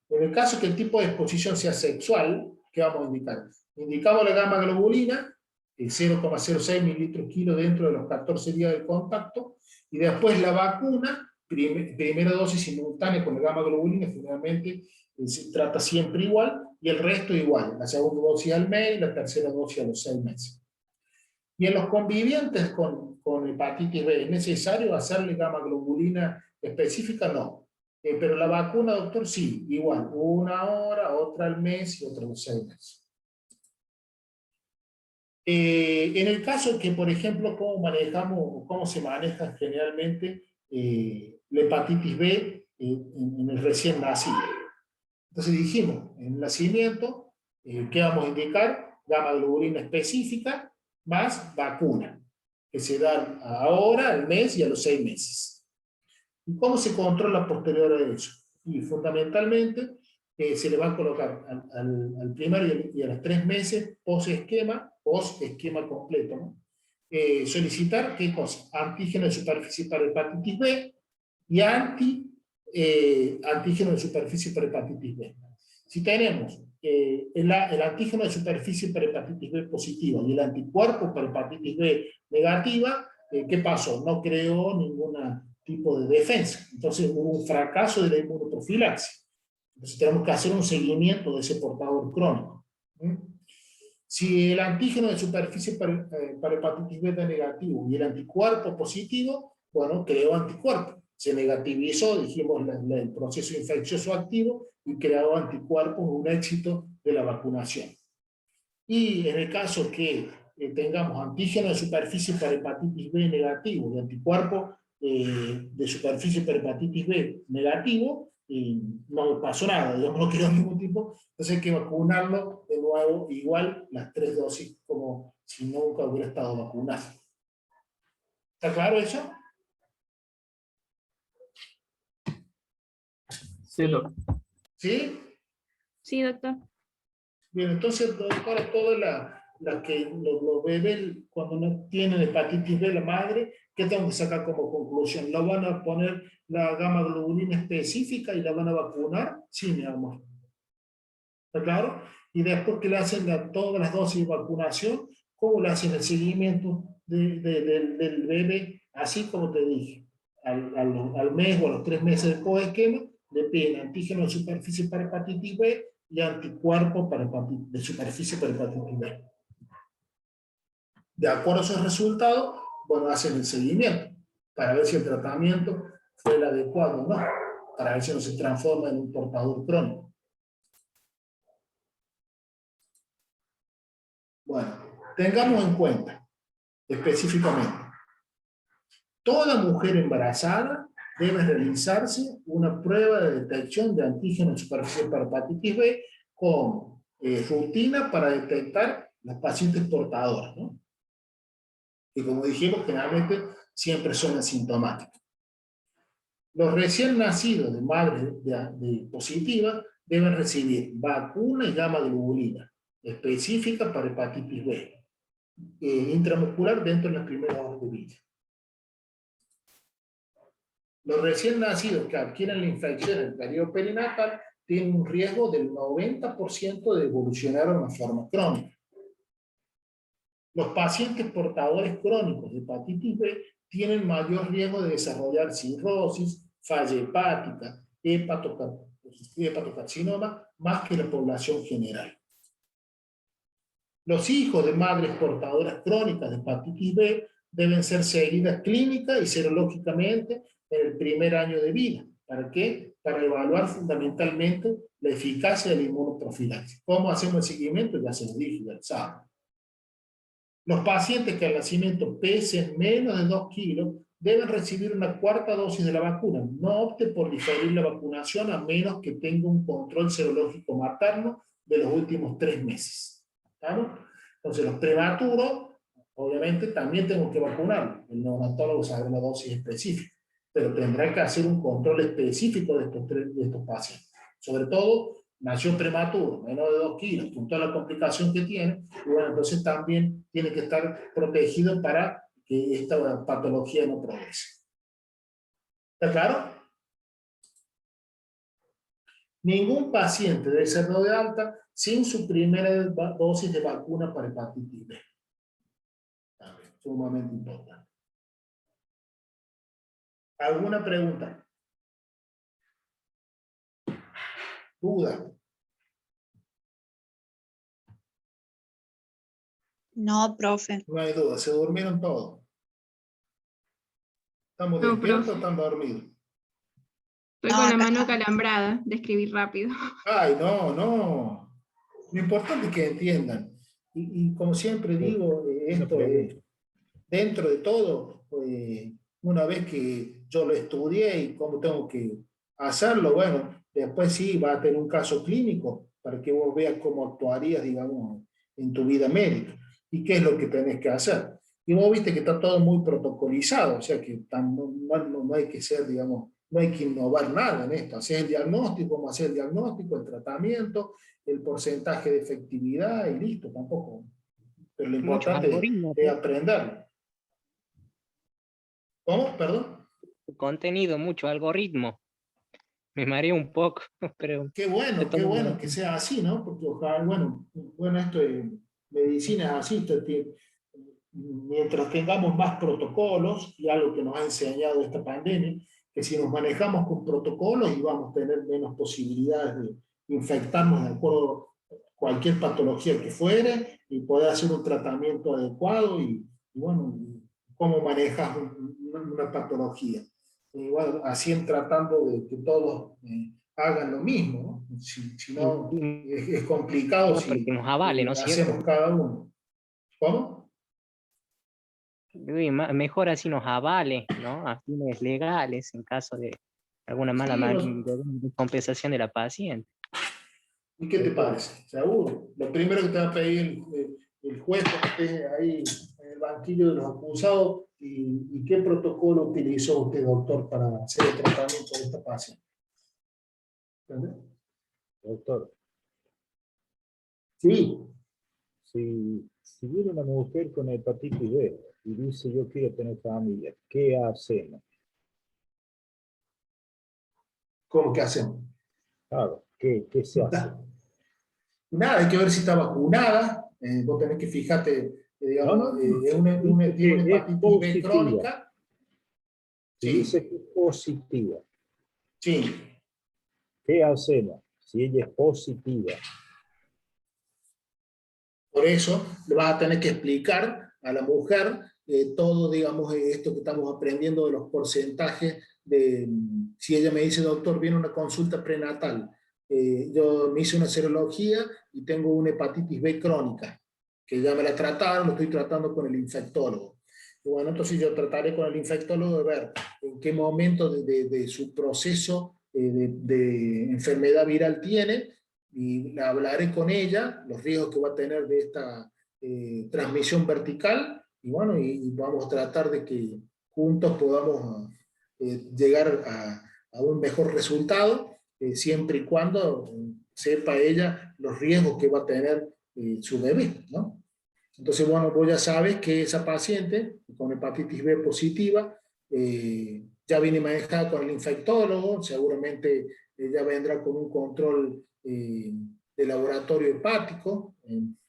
En el caso que el tipo de exposición sea sexual, ¿qué vamos a indicar? Indicamos la gamma globulina, 0,06 mililitros kilo dentro de los 14 días del contacto, y después la vacuna, primera dosis simultánea con la gamma globulina, finalmente se trata siempre igual, y el resto igual, la segunda dosis al mes y la tercera dosis a los 6 meses. Y en los convivientes con hepatitis B, ¿es necesario hacerle gamma globulina específica? No. Pero la vacuna, doctor, sí, igual, una hora, otra al mes y otra a los 6 meses. En el caso que, por ejemplo, cómo manejamos, cómo se maneja generalmente la hepatitis B en el recién nacido. Entonces dijimos, en el nacimiento, ¿qué vamos a indicar? Gamma globulina específica más vacuna, que se dan ahora, al mes y a los 6 meses. ¿Y cómo se controla posterior a eso? Y fundamentalmente se le va a colocar al primario y a los 3 meses post-esquema completo, ¿no? Solicitar, ¿qué cosa? Antígeno de superficie para hepatitis B y antígeno de superficie para hepatitis B. Si tenemos el antígeno de superficie para hepatitis B positiva y el anticuerpo para hepatitis B negativa, ¿qué pasó? No creó ningún tipo de defensa. Entonces hubo un fracaso de la inmunoprofilaxis. Entonces tenemos que hacer un seguimiento de ese portador crónico. Si el antígeno de superficie para hepatitis B es negativo y el anticuerpo positivo, bueno, creó anticuerpo. Se negativizó, dijimos, el proceso infeccioso activo y creó anticuerpos, un éxito de la vacunación. Y en el caso que tengamos antígeno de superficie para hepatitis B negativo y anticuerpo de superficie para hepatitis B negativo, y no pasó nada, digamos, no quedó ningún tipo, entonces hay que vacunarlo de nuevo, igual las 3 dosis, como si nunca hubiera estado vacunado. ¿Está claro eso? Sí, doctor. ¿Sí? Sí, doctor. Bien, entonces, para todas las que los bebés, cuando no tienen hepatitis B, la madre, ¿qué tengo que sacar como conclusión? ¿Lo van a poner la gamma globulina específica y la van a vacunar? Sí, mi amor. ¿Está claro? Y después que le hacen todas las dosis de vacunación, ¿cómo le hacen el seguimiento del bebé? Así como te dije, al mes o a los 3 meses del coesquema, le piden antígeno de superficie para hepatitis B y anticuerpo de superficie para hepatitis B. De acuerdo a esos resultados, bueno, hacen el seguimiento para ver si el tratamiento fue el adecuado o no, para ver si no se transforma en un portador crónico. Bueno, tengamos en cuenta específicamente, toda mujer embarazada debe realizarse una prueba de detección de antígeno de superficie para hepatitis B con rutina para detectar las pacientes portadoras, ¿no? Y como dijimos, generalmente siempre son asintomáticas. Los recién nacidos de madres positiva deben recibir vacuna y gamma globulina específica para hepatitis B, intramuscular dentro de las primeras horas de vida. Los recién nacidos que adquieren la infección en el periodo perinatal tienen un riesgo del 90% de evolucionar a una forma crónica. Los pacientes portadores crónicos de hepatitis B tienen mayor riesgo de desarrollar cirrosis, falla hepática, hepatocarcinoma, más que la población general. Los hijos de madres portadoras crónicas de hepatitis B deben ser seguidas clínica y serológicamente en el primer año de vida. ¿Para qué? Para evaluar fundamentalmente la eficacia de la inmunoprofilaxis. ¿Cómo hacemos el seguimiento? Ya se lo dije, ya saben. Los pacientes que al nacimiento pesen menos de 2 kilos deben recibir una 4ª dosis de la vacuna. No opte por diferir la vacunación a menos que tenga un control serológico materno de los últimos 3 meses. ¿Estamos? Entonces los prematuros, obviamente también tengo que vacunarlos. El neonatólogo sabe una dosis específica, pero tendrá que hacer un control específico de estos pacientes. Sobre todo, nació prematuro, menos de 2 kilos, con toda la complicación que tiene, y bueno, entonces también tiene que estar protegido para que esta patología no progrese. ¿Está claro? Ningún paciente debe ser dado de alta sin su primera dosis de vacuna para hepatitis B. También, sumamente importante. ¿Alguna pregunta? ¿Duda? No, profe. No hay duda, se durmieron todos. ¿Estamos No, despiertos o profe. están dormidos? Estoy No, con la acá mano está. calambrada de escribir rápido. Ay, no, no. Lo importante es que entiendan. Y como siempre digo, Una esto pregunta. es, dentro de todo, una vez que yo lo estudié y cómo tengo que hacerlo, bueno, después sí va a tener un caso clínico para que vos veas cómo actuarías, digamos, en tu vida médica y qué es lo que tenés que hacer. Y vos viste que está todo muy protocolizado, o sea que no hay que ser, digamos, no hay que innovar nada en esto. Hacer el diagnóstico, cómo hacer el diagnóstico, el tratamiento, el porcentaje de efectividad y listo, tampoco. Pero lo Muchos importante algoritmos, es ¿no? aprenderlo. ¿Cómo? Perdón. Contenido, mucho algoritmo. Me mareé un poco, pero Qué de bueno que sea así, ¿no? Porque ojalá, bueno, esto de medicina es así, mientras tengamos más protocolos, y algo que nos ha enseñado esta pandemia, que si nos manejamos con protocolos y vamos a tener menos posibilidades de infectarnos de acuerdo a cualquier patología que fuere, y poder hacer un tratamiento adecuado, y bueno, cómo manejas una patología. Y bueno, así en tratando de que todos hagan lo mismo, ¿no? Si no, es complicado porque si nos avale, ¿no es cierto? hacemos cada uno. ¿Cómo? Mejor así nos avale, ¿no? A fines legales en caso de alguna mala Sí, compensación de la paciente. ¿y qué te parece? Seguro. Lo primero que te va a pedir el juez que esté ahí en el banquillo de los acusados, y qué protocolo utilizó usted, doctor, para hacer el tratamiento de esta paciente. ¿Entendés? Doctor, Sí. si viene una mujer con hepatitis B y dice yo quiero tener familia, ¿qué hacemos? ¿Cómo que hacemos? Claro, ¿qué se hace? Nada, hay que ver si está vacunada. Vos tenés que fijarte, digamos, tiene una Es hepatitis B positiva. crónica. Si Sí. dice que es positiva, Sí. ¿qué hacemos si ella es positiva? Por eso le vas a tener que explicar a la mujer todo, digamos, esto que estamos aprendiendo de los porcentajes de, si ella me dice, doctor, viene una consulta prenatal, yo me hice una serología y tengo una hepatitis B crónica, que ya me la trataron, lo estoy tratando con el infectólogo. Y bueno, entonces yo trataré con el infectólogo de ver en qué momento de su proceso de enfermedad viral tiene, y hablaré con ella, los riesgos que va a tener de esta transmisión vertical, y bueno, y vamos a tratar de que juntos podamos llegar a un mejor resultado, siempre y cuando sepa ella los riesgos que va a tener su bebé, ¿no? Entonces, bueno, vos ya sabes que esa paciente con hepatitis B positiva ya viene manejada con el infectólogo, seguramente ella vendrá con un control de laboratorio hepático,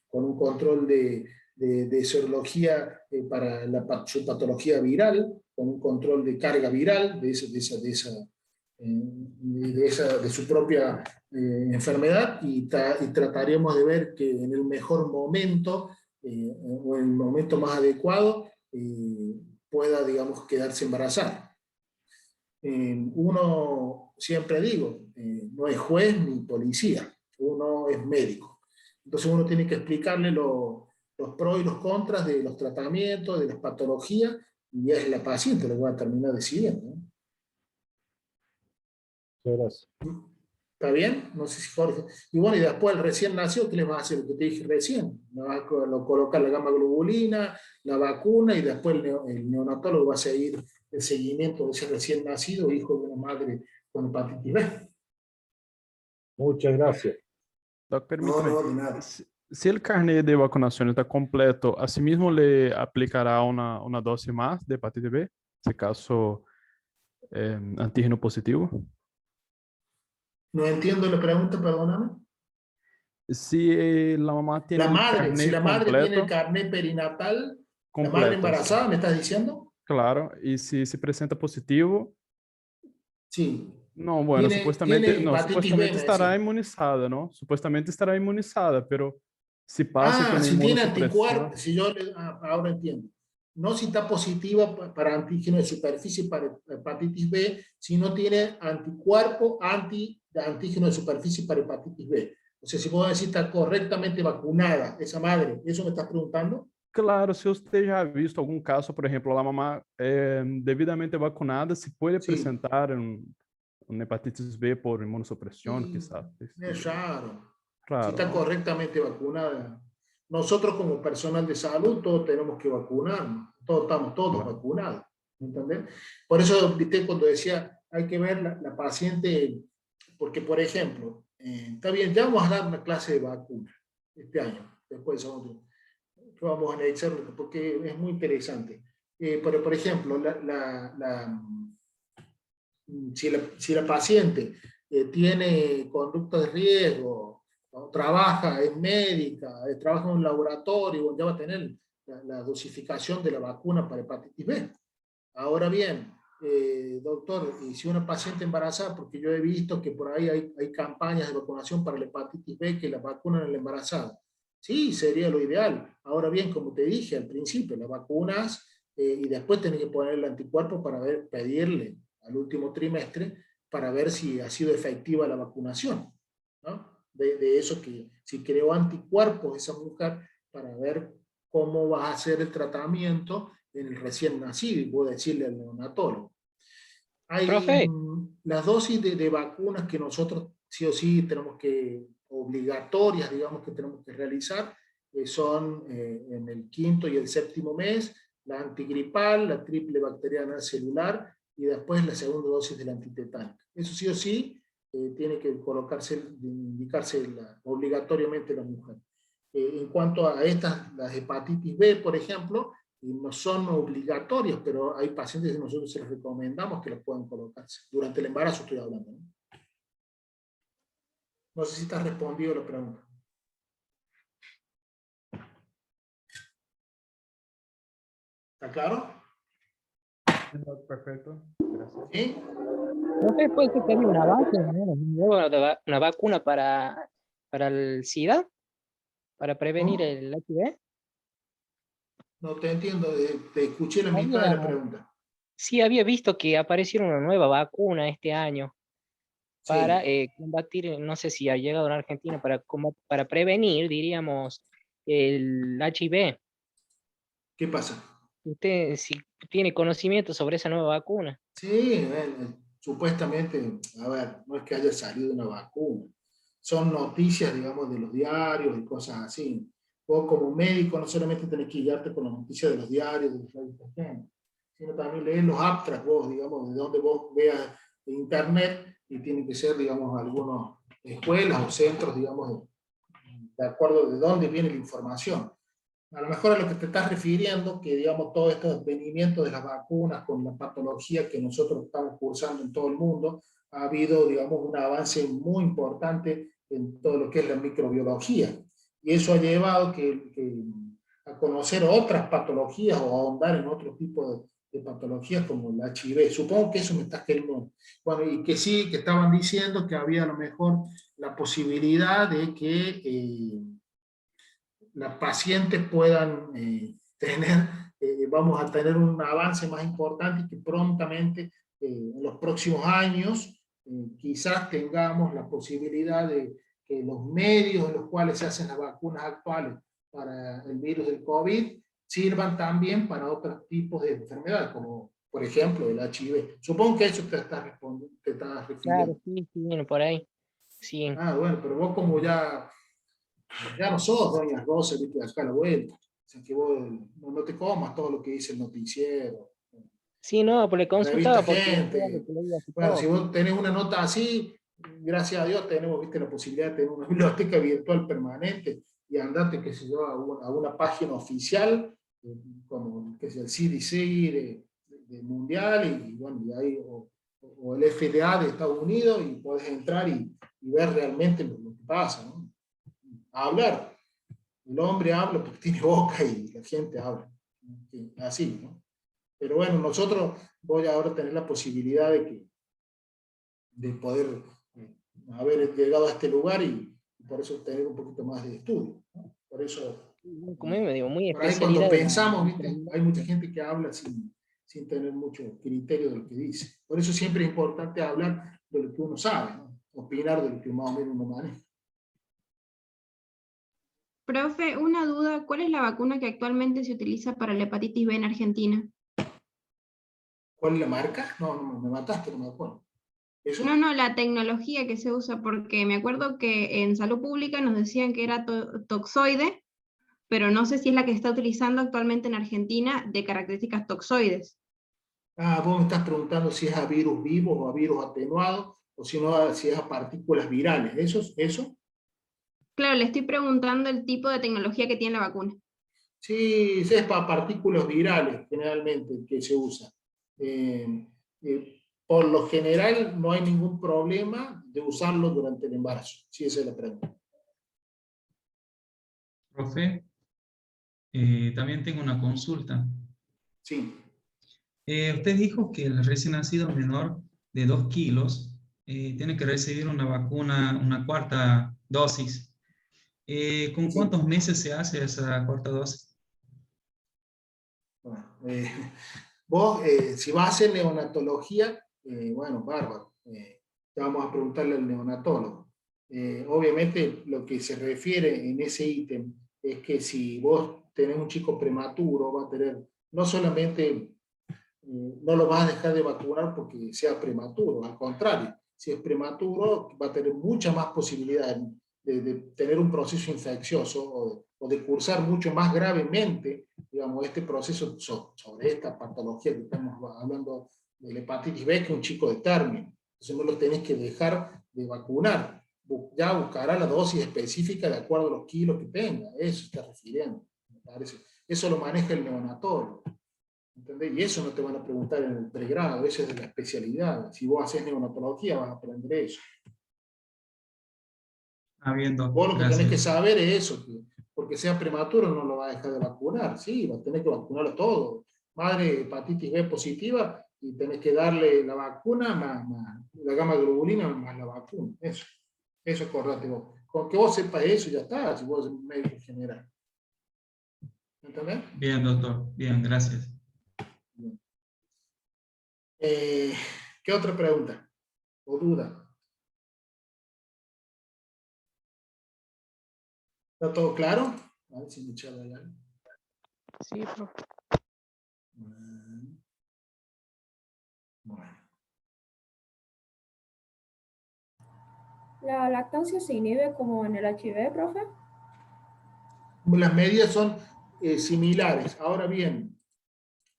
con un control de serología para su patología viral, con un control de carga viral de su propia enfermedad, y trataremos de ver que en el mejor momento o en el momento más adecuado pueda, digamos, quedarse embarazada. Uno, siempre digo, no es juez ni policía, uno es médico. Entonces uno tiene que explicarle los pros y los contras de los tratamientos, de las patologías, y es la paciente lo que va a terminar decidiendo, ¿no? Gracias. ¿Está bien? No sé si Jorge. Y bueno, y después el recién nacido, ¿qué les va a hacer? Lo que te dije recién. Le va a colocar la gamma globulina, la vacuna, y después el neonatólogo va a seguir el seguimiento de ese recién nacido, hijo de una madre con hepatitis B. Muchas gracias. Doc, permítame. No, de nada. Si el carnet de vacunación está completo, ¿asimismo le aplicará una dosis más de hepatitis B? En ese caso, antígeno positivo. No entiendo la pregunta, perdóname. Si la mamá tiene La un madre, carnet si la madre completo, tiene el carnet perinatal, la completo, madre embarazada, ¿me estás diciendo? claro, y si se presenta positivo, Sí. no, bueno, Tiene supuestamente, no, hepatitis B, supuestamente me estará decís. inmunizada, ¿no? Supuestamente estará inmunizada, pero si pasa Ah, con si tiene inmunosupresión, anticuerpos, si yo ahora entiendo. no si está positiva para antígeno de superficie para hepatitis B, si no tiene anticuerpo antígeno de superficie para hepatitis B. O sea, si puedo decir está correctamente vacunada esa madre, ¿eso me estás preguntando? Claro, se usted já ha visto algum caso, por exemplo, a mamá devidamente vacunada, se pode apresentar uma hepatitis B por imunossupressão, quizás. Es raro. Claro, Si está ¿no? correctamente vacunada. Nosotros como personal de salud, todos tenemos que vacunarnos. Todos estamos todos vacunados. ¿Entendés? Por eso, viste, cuando decía, hay que ver la paciente, porque por ejemplo, está bien, ya vamos a dar una clase de vacuna este año, después vamos a analizarlo porque es muy interesante. Pero por ejemplo, si la paciente tiene conducta de riesgo, o trabaja, es médica, trabaja en un laboratorio, ya va a tener la dosificación de la vacuna para hepatitis B. Ahora bien, doctor, y si una paciente embarazada, porque yo he visto que por ahí hay campañas de vacunación para la hepatitis B que la vacunan a la embarazada. Sí, sería lo ideal. Ahora bien, como te dije al principio, las vacunas y después tenés que poner el anticuerpo para pedirle al último trimestre para ver si ha sido efectiva la vacunación, ¿no? De eso que si creó anticuerpos esa mujer para ver cómo va a hacer el tratamiento en el recién nacido y puedo decirle al neonatólogo. Hay las dosis de vacunas que nosotros sí o sí tenemos que, obligatorias, digamos, que tenemos que realizar, son en el 5º y el 7º mes, la antigripal, la triple bacteriana celular y después la segunda dosis de la antitetánica. Eso sí o sí tiene que indicarse obligatoriamente la mujer. En cuanto a las hepatitis B, por ejemplo, no son obligatorios, pero hay pacientes que nosotros se les recomendamos que los puedan colocarse. Durante el embarazo estoy hablando, ¿no? No sé si te has respondido la pregunta. ¿Está claro? Perfecto, gracias. ¿Sí? ¿No puede ser que haya un avance, una vacuna para el SIDA? ¿Para prevenir el HIV? No te entiendo, te escuché la mitad de la pregunta. Sí, había visto que aparecieron una nueva vacuna este año para combatir, no sé si ha llegado en Argentina, para prevenir, diríamos, el HIV. ¿Qué pasa? ¿Usted si tiene conocimiento sobre esa nueva vacuna? Sí, supuestamente, a ver, no es que haya salido una vacuna. Son noticias, digamos, de los diarios y cosas así. Vos como médico no solamente tenés que guiarte con las noticias de los diarios, de los revistas, sino también leer los abstracts, vos, digamos, de donde vos veas en internet, y tienen que ser, digamos, algunas escuelas o centros, digamos, de acuerdo de dónde viene la información. A lo mejor a lo que te estás refiriendo, que digamos todo este advenimiento de las vacunas con la patología que nosotros estamos cursando en todo el mundo, ha habido, digamos, un avance muy importante en todo lo que es la microbiología. Y eso ha llevado a conocer otras patologías o a ahondar en otro tipo de patologías como el HIV. Supongo que eso me estás queriendo. Bueno, y que sí, que estaban diciendo que había a lo mejor la posibilidad de que las pacientes puedan vamos a tener un avance más importante y que prontamente en los próximos años quizás tengamos la posibilidad de que los medios en los cuales se hacen las vacunas actuales para el virus del COVID sirvan también para otros tipos de enfermedades, como por ejemplo el HIV. Supongo que eso te estás refiriendo. Claro, sí, bueno, por ahí. Sí. Ah, bueno, pero vos como ya no sos doña Rosa, viste, acá a la vuelta. O sea, que vos no te comas todo lo que dice el noticiero. Sí, no, pues le consultaba Revista porque... Gente. Bueno, si vos tenés una nota así, gracias a Dios tenemos, viste, la posibilidad de tener una biblioteca virtual permanente y andate, qué sé yo, a una página oficial, como que es el CDC de mundial, y bueno, y ahí, o el FDA de Estados Unidos, y podés entrar y ver realmente lo que pasa, ¿no? A hablar. El hombre habla porque tiene boca y la gente habla. Así, ¿no? Pero bueno, nosotros voy ahora a tener la posibilidad de poder haber llegado a este lugar y por eso tener un poquito más de estudio, ¿no? Por eso como me digo, muy Por ahí cuando especialidad. pensamos, ¿viste? Hay mucha gente que habla sin tener mucho criterio de lo que dice. Por eso siempre es importante hablar de lo que uno sabe, ¿no? Opinar de lo que más o menos uno maneja. Profe, una duda, ¿cuál es la vacuna que actualmente se utiliza para la hepatitis B en Argentina? ¿Cuál es la marca? No, me mataste, no me acuerdo. ¿Eso? No, la tecnología que se usa, porque me acuerdo que en salud pública nos decían que era toxoide, pero no sé si es la que se está utilizando actualmente en Argentina de características toxoides. Ah, vos me estás preguntando si es a virus vivos o a virus atenuados, o si no, si es a partículas virales. ¿Eso? Claro, le estoy preguntando el tipo de tecnología que tiene la vacuna. Sí, es para partículas virales, generalmente, que se usa. Por lo general, no hay ningún problema de usarlo durante el embarazo. Sí, esa es la pregunta. Profe, también tengo una consulta. Sí. Usted dijo que el recién nacido menor de 2 kilos tiene que recibir una vacuna, una cuarta dosis. ¿Con cuántos meses se hace esa cuarta dosis? Bueno, vos, si vas a hacer neonatología, bueno, bárbaro. Te vamos a preguntarle al neonatólogo. Obviamente, lo que se refiere en ese ítem es que si vos tenés un chico prematuro, va a tener, no solamente, no lo vas a dejar de vacunar porque sea prematuro, al contrario, si es prematuro, va a tener muchas más posibilidades de tener un proceso infeccioso o de cursar mucho más gravemente, digamos, este proceso sobre esta patología que estamos hablando de la hepatitis B, que un chico de término. Entonces no lo tenés que dejar de vacunar. Ya buscará la dosis específica de acuerdo a los kilos que tenga. Eso está refiriendo, me parece. Eso lo maneja el neonatólogo. ¿Entendés? Y eso no te van a preguntar en el pregrado, eso es de la especialidad. Si vos haces neonatología, vas a aprender eso. Habiendo, Vos lo que gracias. tenés que saber es eso, que porque sea prematuro no lo va a dejar de vacunar, sí, va a tener que vacunar a todo. Madre hepatitis B positiva y tenés que darle la vacuna más la gamma globulina más la vacuna. Eso acordate vos. Con que vos sepas eso ya está, si vos sos un médico general. ¿Entendés? Bien, doctor. Bien, gracias. Bien. ¿Qué otra pregunta o duda? ¿Está todo claro? A ver si me echaba ahí algo. Sí, profe. Bueno. ¿La lactancia se inhibe como en el HIV, profe? Las medidas son similares. Ahora bien,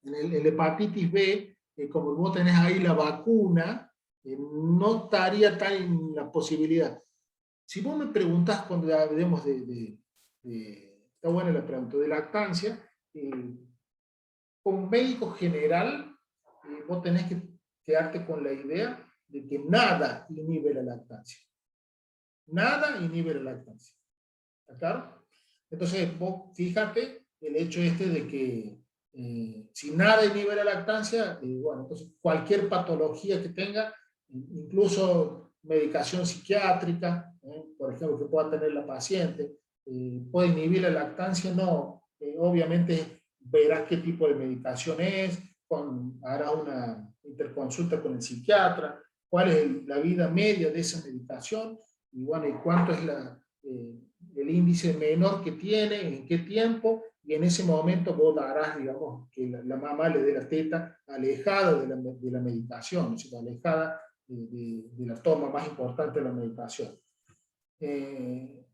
en el hepatitis B, como vos tenés ahí la vacuna, no estaría tan en la posibilidad. Si vos me preguntás cuando hablemos está buena la pregunta, de lactancia, como médico general, vos tenés que quedarte con la idea de que nada inhibe la lactancia. Nada inhibe la lactancia. ¿Está claro? Entonces, vos fíjate el hecho de que si nada inhibe la lactancia, bueno, entonces cualquier patología que tenga, incluso medicación psiquiátrica, por ejemplo, que pueda tener la paciente, ¿puede inhibir la lactancia? No. Obviamente verás qué tipo de medicación es, hará una interconsulta con el psiquiatra, cuál es la vida media de esa medicación, y bueno, y cuánto es el índice menor que tiene, en qué tiempo, y en ese momento vos darás, digamos, que la mamá le dé la teta alejada de la medicación, o sea, alejada de la toma más importante de la medicación.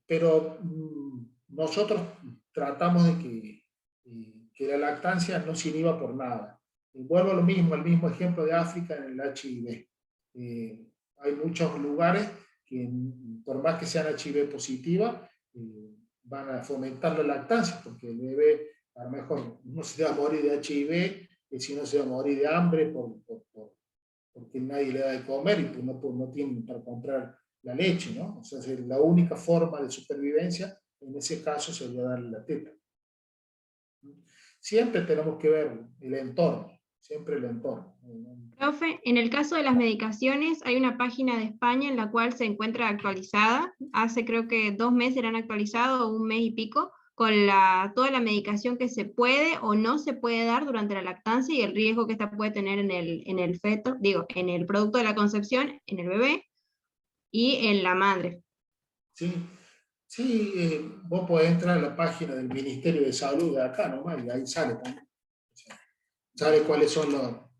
Pero nosotros tratamos de que la lactancia no se inhiba por nada. Vuelvo a lo mismo, al mismo ejemplo de África en el HIV. Hay muchos lugares que, por más que sean HIV positiva, van a fomentar la lactancia, porque el bebé a lo mejor no se va a morir de HIV, si no se va a morir de hambre porque nadie le da de comer y pues no tienen para comprar la leche, ¿no? O sea, la única forma de supervivencia en ese caso sería darle la teta. Siempre tenemos que ver el entorno, siempre el entorno. Profe, en el caso de las medicaciones, hay una página de España en la cual se encuentra actualizada. Hace creo que 2 meses eran actualizados, o 1 mes y pico, con toda la medicación que se puede o no se puede dar durante la lactancia y el riesgo que esta puede tener en el feto, digo, en el producto de la concepción, en el bebé y en la madre. Sí, sí, vos podés entrar a la página del Ministerio de Salud de acá nomás, y ahí sale también. O sea, sale cuáles son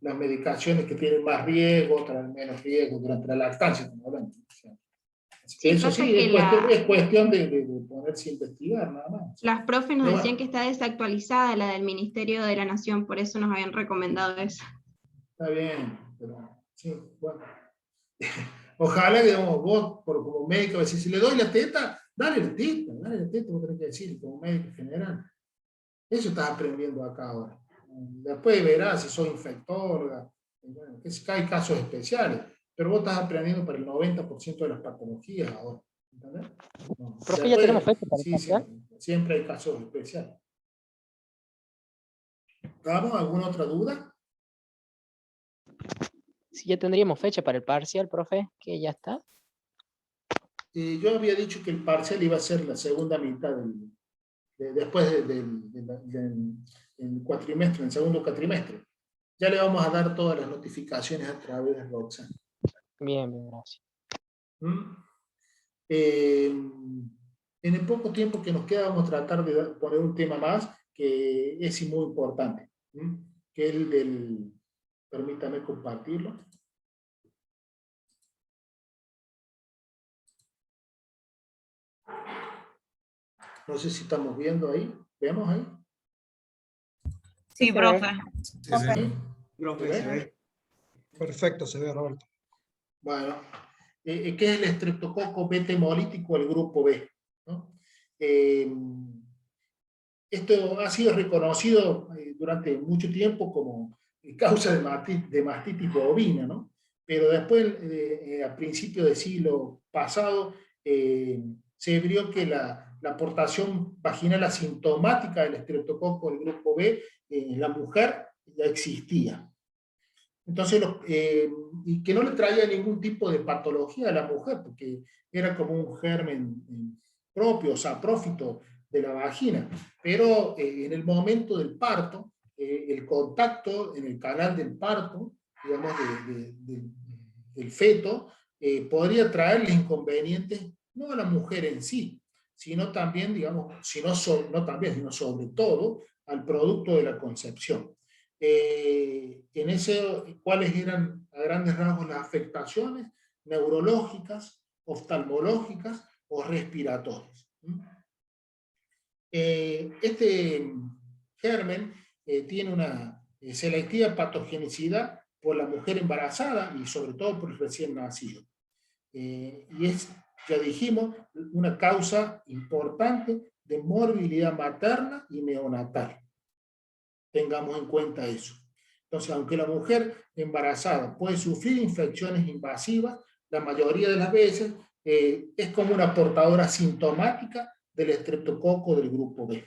las medicaciones que tienen más riesgo, otras menos riesgo durante la lactancia, como hablamos. O sea, Sí, eso pasa sí, que es cuestión de ponerse a investigar, nada más. las profes nos Pero decían bueno, que está desactualizada la del Ministerio de la Nación, por eso nos habían recomendado eso. está bien, pero sí, bueno. Ojalá que, digamos, vos, como médico, decís, si le doy la teta, dale la teta, vos tenés que decir, como médico general. Eso estás aprendiendo acá ahora. Después verás si sos infectóloga, bueno, que hay casos especiales, pero vos estás aprendiendo para el 90% de las patologías ahora. ¿Entendés? No. Profe, ¿ya tenemos fecha para el Sí, parcial? siempre hay casos especiales. ¿Vamos? ¿Alguna otra duda? Sí, ya tendríamos fecha para el parcial, profe, que ya está. Yo había dicho que el parcial iba a ser la segunda mitad después del cuatrimestre, en el segundo cuatrimestre. Ya le vamos a dar todas las notificaciones a través de Roxanne. Bien, bien, gracias. En el poco tiempo que nos queda vamos a tratar de poner un tema más que es muy importante, que es el del, permítame compartirlo. No sé si estamos viendo ahí, ¿vemos ahí? Sí, profe. Sí. Profe, se ve. Perfecto, se ve, Roberto. Bueno, ¿qué es el estreptococo beta hemolítico del grupo B? ¿No? Esto ha sido reconocido durante mucho tiempo como causa de mastitis bovina, ¿no? Pero después, a principios del siglo pasado, se vio que la aportación vaginal asintomática del estreptococo del grupo B en la mujer ya existía. Entonces, y que no le traía ningún tipo de patología a la mujer, porque era como un germen propio, o sea, saprófito de la vagina. Pero en el momento del parto, el contacto en el canal del parto, digamos, del feto, podría traerle inconvenientes, no a la mujer en sí, sino también, digamos, sino sobre todo, al producto de la concepción. ¿Cuáles eran a grandes rasgos las afectaciones? Neurológicas, oftalmológicas o respiratorias. Este germen tiene una selectiva patogenicidad por la mujer embarazada y sobre todo por el recién nacido. Y es, ya dijimos, una causa importante de morbilidad materna y neonatal. Tengamos en cuenta eso. Entonces, aunque la mujer embarazada puede sufrir infecciones invasivas, la mayoría de las veces es como una portadora sintomática del estreptococo del grupo B.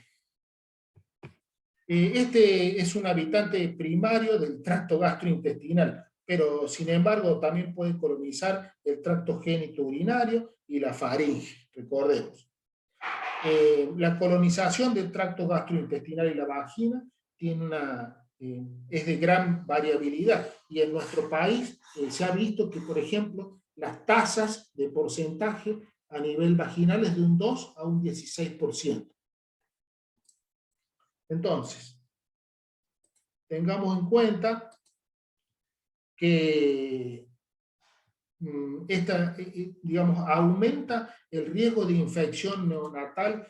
Este es un habitante primario del tracto gastrointestinal, pero sin embargo también puede colonizar el tracto genitourinario y la faringe, recordemos. La colonización del tracto gastrointestinal y la vagina es de gran variabilidad, y en nuestro país se ha visto que, por ejemplo, las tasas de porcentaje a nivel vaginal es de un 2 a un 16%. Entonces, tengamos en cuenta que digamos, aumenta el riesgo de infección neonatal,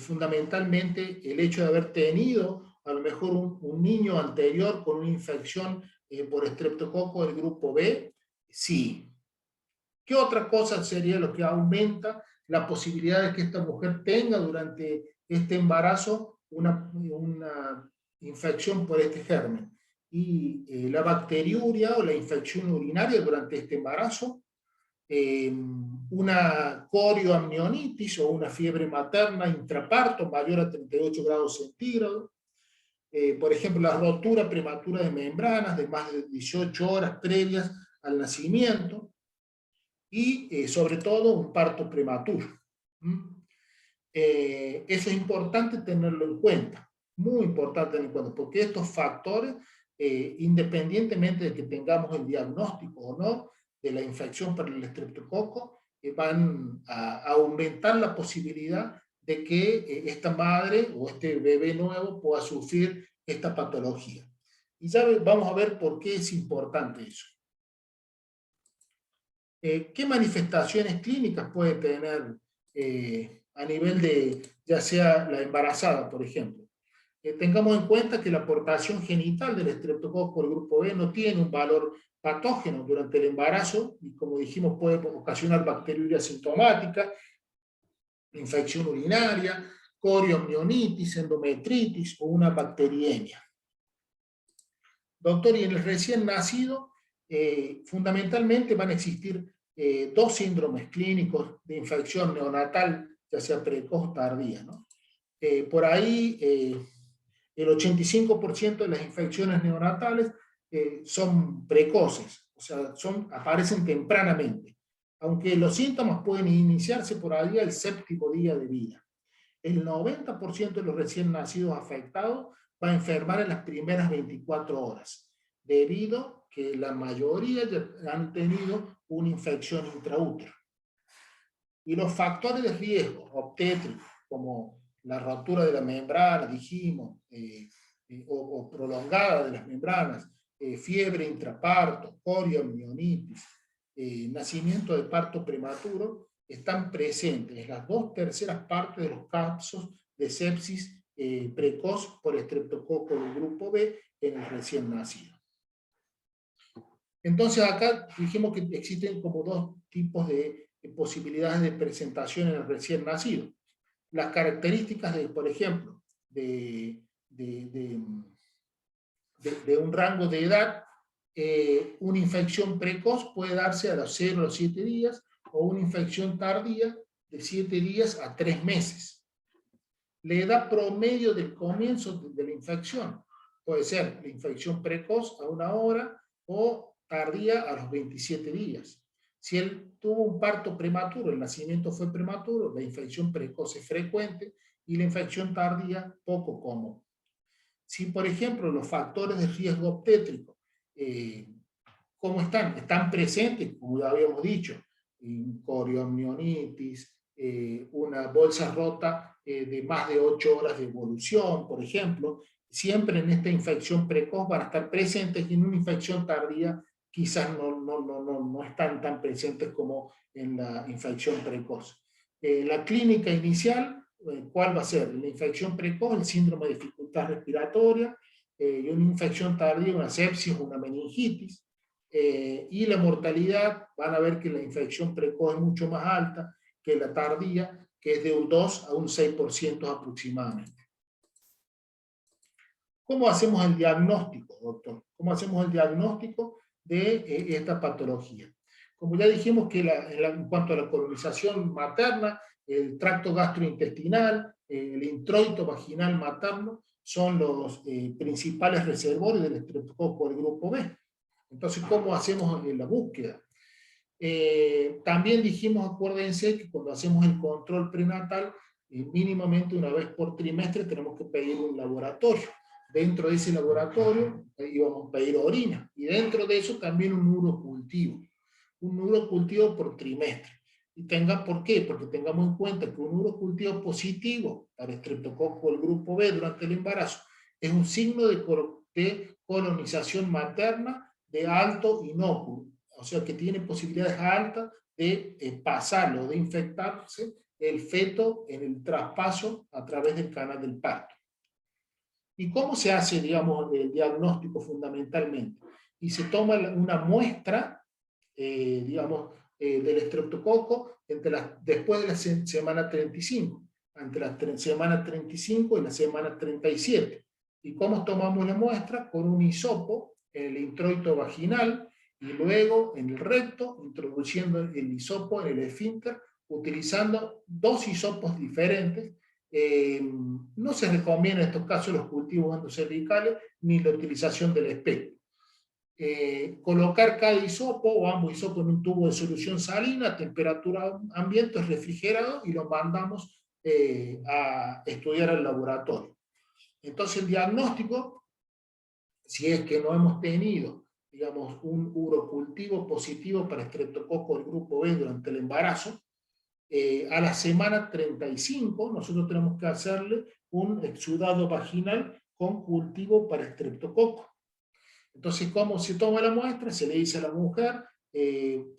fundamentalmente el hecho de haber tenido a lo mejor un niño anterior con una infección por estreptococo del grupo B, sí. ¿Qué otra cosa sería lo que aumenta la posibilidad de que esta mujer tenga durante este embarazo una infección por este germen? Y la bacteriuria o la infección urinaria durante este embarazo, una corioamnionitis o una fiebre materna intraparto mayor a 38 grados centígrados, por ejemplo, la rotura prematura de membranas de más de 18 horas previas al nacimiento, y sobre todo un parto prematuro. Eso es importante tenerlo en cuenta, muy importante tenerlo en cuenta, porque estos factores, independientemente de que tengamos el diagnóstico o no de la infección por el estreptococo, van a aumentar la posibilidad de que esta madre o este bebé nuevo pueda sufrir esta patología. Y ya vamos a ver por qué es importante eso. ¿Qué manifestaciones clínicas puede tener a nivel de, ya sea la embarazada, por ejemplo? Tengamos en cuenta que la aportación genital del estreptococo por el grupo B no tiene un valor patógeno durante el embarazo, y como dijimos puede ocasionar bacteriuria sintomática, infección urinaria, coriomionitis, endometritis o una bacteriemia. Doctor, y en el recién nacido, fundamentalmente van a existir dos síndromes clínicos de infección neonatal, ya sea precoz o tardía, ¿no? Por ahí, el 85% de las infecciones neonatales son precoces, o sea, aparecen tempranamente, aunque los síntomas pueden iniciarse por ahí al 7º día de vida. El 90% de los recién nacidos afectados va a enfermar en las primeras 24 horas, debido a que la mayoría ya han tenido una infección intraútero. Y los factores de riesgo obstétricos, como la rotura de la membrana, dijimos, o prolongada de las membranas, fiebre intraparto, coriomionitis, nacimiento de parto prematuro, están presentes en las 2/3 partes de los casos de sepsis precoz por estreptococo del grupo B en el recién nacido. Entonces acá dijimos que existen como dos tipos de posibilidades de presentación en el recién nacido. Las características, por ejemplo, de un rango de edad, una infección precoz puede darse a los 0 a los 7 días, o una infección tardía de 7 días a 3 meses. La edad promedio del comienzo de la infección puede ser la infección precoz a 1 hora o tardía a los 27 días. Si él tuvo un parto prematuro, el nacimiento fue prematuro, la infección precoz es frecuente y la infección tardía poco común. Si, por ejemplo, los factores de riesgo obstétrico, ¿cómo están? Están presentes, como ya habíamos dicho, coriomionitis, una bolsa rota de más de 8 horas de evolución, por ejemplo, siempre en esta infección precoz van a estar presentes, y en una infección tardía quizás no están tan presentes como en la infección precoz. La clínica inicial, ¿cuál va a ser? La infección precoz, el síndrome de dificultad respiratoria, y una infección tardía, una sepsis o una meningitis. Y la mortalidad, van a ver que la infección precoz es mucho más alta que la tardía, que es de un 2 a un 6% aproximadamente. ¿Cómo hacemos el diagnóstico, doctor? ¿Cómo hacemos el diagnóstico de esta patología? Como ya dijimos que en cuanto a la colonización materna, el tracto gastrointestinal, el introito vaginal materno, son los principales reservorios del estreptococo del grupo B. Entonces, ¿cómo hacemos la búsqueda? También dijimos, acuérdense, que cuando hacemos el control prenatal, mínimamente una vez por trimestre tenemos que pedir un laboratorio. Dentro de ese laboratorio íbamos a pedir orina, y dentro de eso también un urocultivo. Un urocultivo por trimestre. Y ¿por qué? Porque tengamos en cuenta que un urocultivo positivo para estreptococo del grupo B durante el embarazo es un signo de colonización materna de alto inocuo, o sea que tiene posibilidades altas de pasarlo, de infectarse el feto en el traspaso a través del canal del parto. ¿Y cómo se hace, digamos, el diagnóstico fundamentalmente? Y se toma una muestra, digamos, del estreptococo después de la semana 35, entre la semana 35 y la semana 37. ¿Y cómo tomamos la muestra? Con un hisopo en el introito vaginal y luego en el recto, introduciendo el hisopo en el esfínter, utilizando 2 hisopos diferentes. No se recomienda en estos casos los cultivos endocervicales ni la utilización del espejo. Colocar cada hisopo o ambos hisopos en un tubo de solución salina a temperatura ambiente refrigerado y lo mandamos a estudiar al laboratorio. Entonces el diagnóstico, si es que no hemos tenido, digamos, un urocultivo positivo para estreptococo del grupo B durante el embarazo, a la semana 35 nosotros tenemos que hacerle un exudado vaginal con cultivo para estreptococo. Entonces, ¿cómo se toma la muestra? Se le dice a la mujer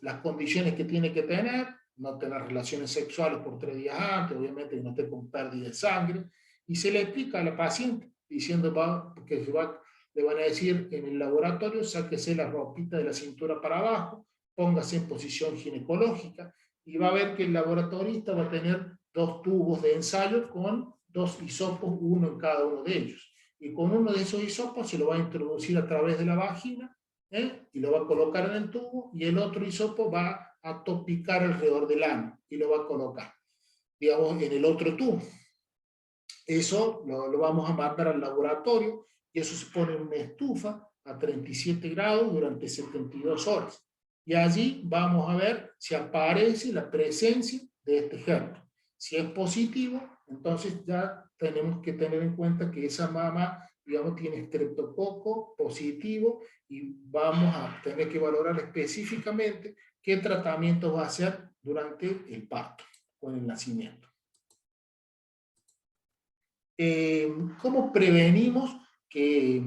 las condiciones que tiene que tener, no tener relaciones sexuales por 3 días antes, obviamente que no esté con pérdida de sangre, y se le explica a la paciente, diciendo que le van a decir en el laboratorio, sáquese la ropita de la cintura para abajo, póngase en posición ginecológica, y va a ver que el laboratorista va a tener 2 tubos de ensayo con 2 hisopos, uno en cada uno de ellos. Y con uno de esos hisopos se lo va a introducir a través de la vagina, y lo va a colocar en el tubo, y el otro hisopo va a topicar alrededor del ano, y lo va a colocar, digamos, en el otro tubo. Eso lo vamos a mandar al laboratorio, y eso se pone en una estufa a 37 grados durante 72 horas. Y allí vamos a ver si aparece la presencia de este germen. Si es positivo, entonces ya tenemos que tener en cuenta que esa mama, digamos, tiene estreptococo positivo, y vamos a tener que valorar específicamente qué tratamiento va a hacer durante el parto, con el nacimiento. ¿Cómo prevenimos que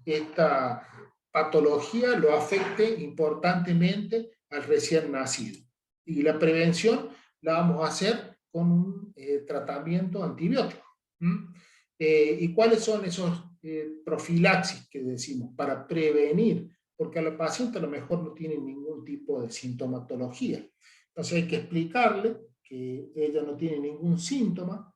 esta patología lo afecte importantemente al recién nacido? Y la prevención la vamos a hacer con un tratamiento antibiótico. ¿Y cuáles son esos profilaxis que decimos para prevenir? Porque a la paciente a lo mejor no tiene ningún tipo de sintomatología. Entonces hay que explicarle que ella no tiene ningún síntoma,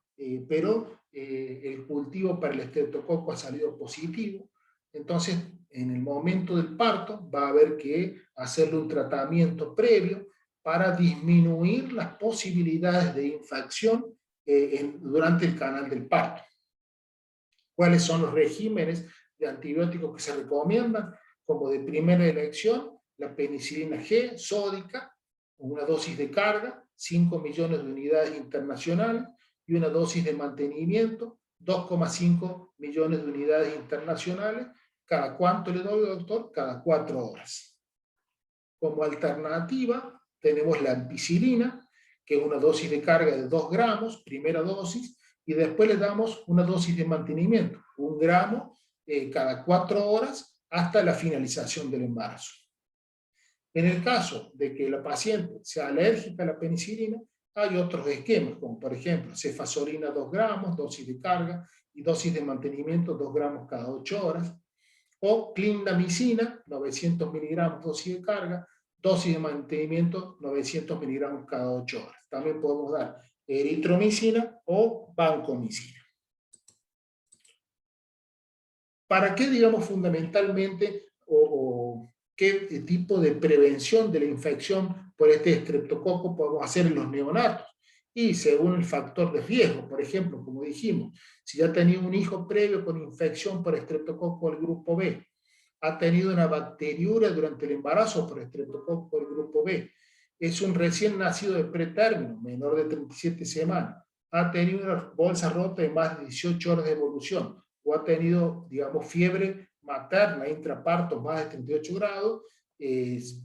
pero el cultivo para el estreptococo ha salido positivo. Entonces, en el momento del parto va a haber que hacerle un tratamiento previo para disminuir las posibilidades de infección durante el canal del parto. ¿Cuáles son los regímenes de antibióticos que se recomiendan? Como de primera elección, la penicilina G sódica, una dosis de carga, 5 millones de unidades internacionales, y una dosis de mantenimiento, 2,5 millones de unidades internacionales. ¿Cada cuánto le doy, doctor? Cada 4 horas. Como alternativa, tenemos la ampicilina, que es una dosis de carga de 2 gramos, primera dosis, y después le damos una dosis de mantenimiento, 1 gramo cada 4 horas, hasta la finalización del embarazo. En el caso de que la paciente sea alérgica a la penicilina, hay otros esquemas, como por ejemplo, cefazolina 2 gramos, dosis de carga, y dosis de mantenimiento 2 gramos cada 8 horas, o clindamicina, 900 miligramos, dosis de carga, dosis de mantenimiento 900 miligramos cada 8 horas. También podemos dar eritromicina o vancomicina. ¿Para qué, digamos, fundamentalmente, o qué tipo de prevención de la infección por este estreptococo podemos hacer en los neonatos? Y según el factor de riesgo, por ejemplo, como dijimos, si ya ha tenido un hijo previo con infección por estreptococo del grupo B, ha tenido una bacteriuria durante el embarazo por estreptococo del grupo B, es un recién nacido de pretérmino, menor de 37 semanas, ha tenido una bolsa rota de más de 18 horas de evolución, o ha tenido, digamos, fiebre materna, intraparto, más de 38 grados,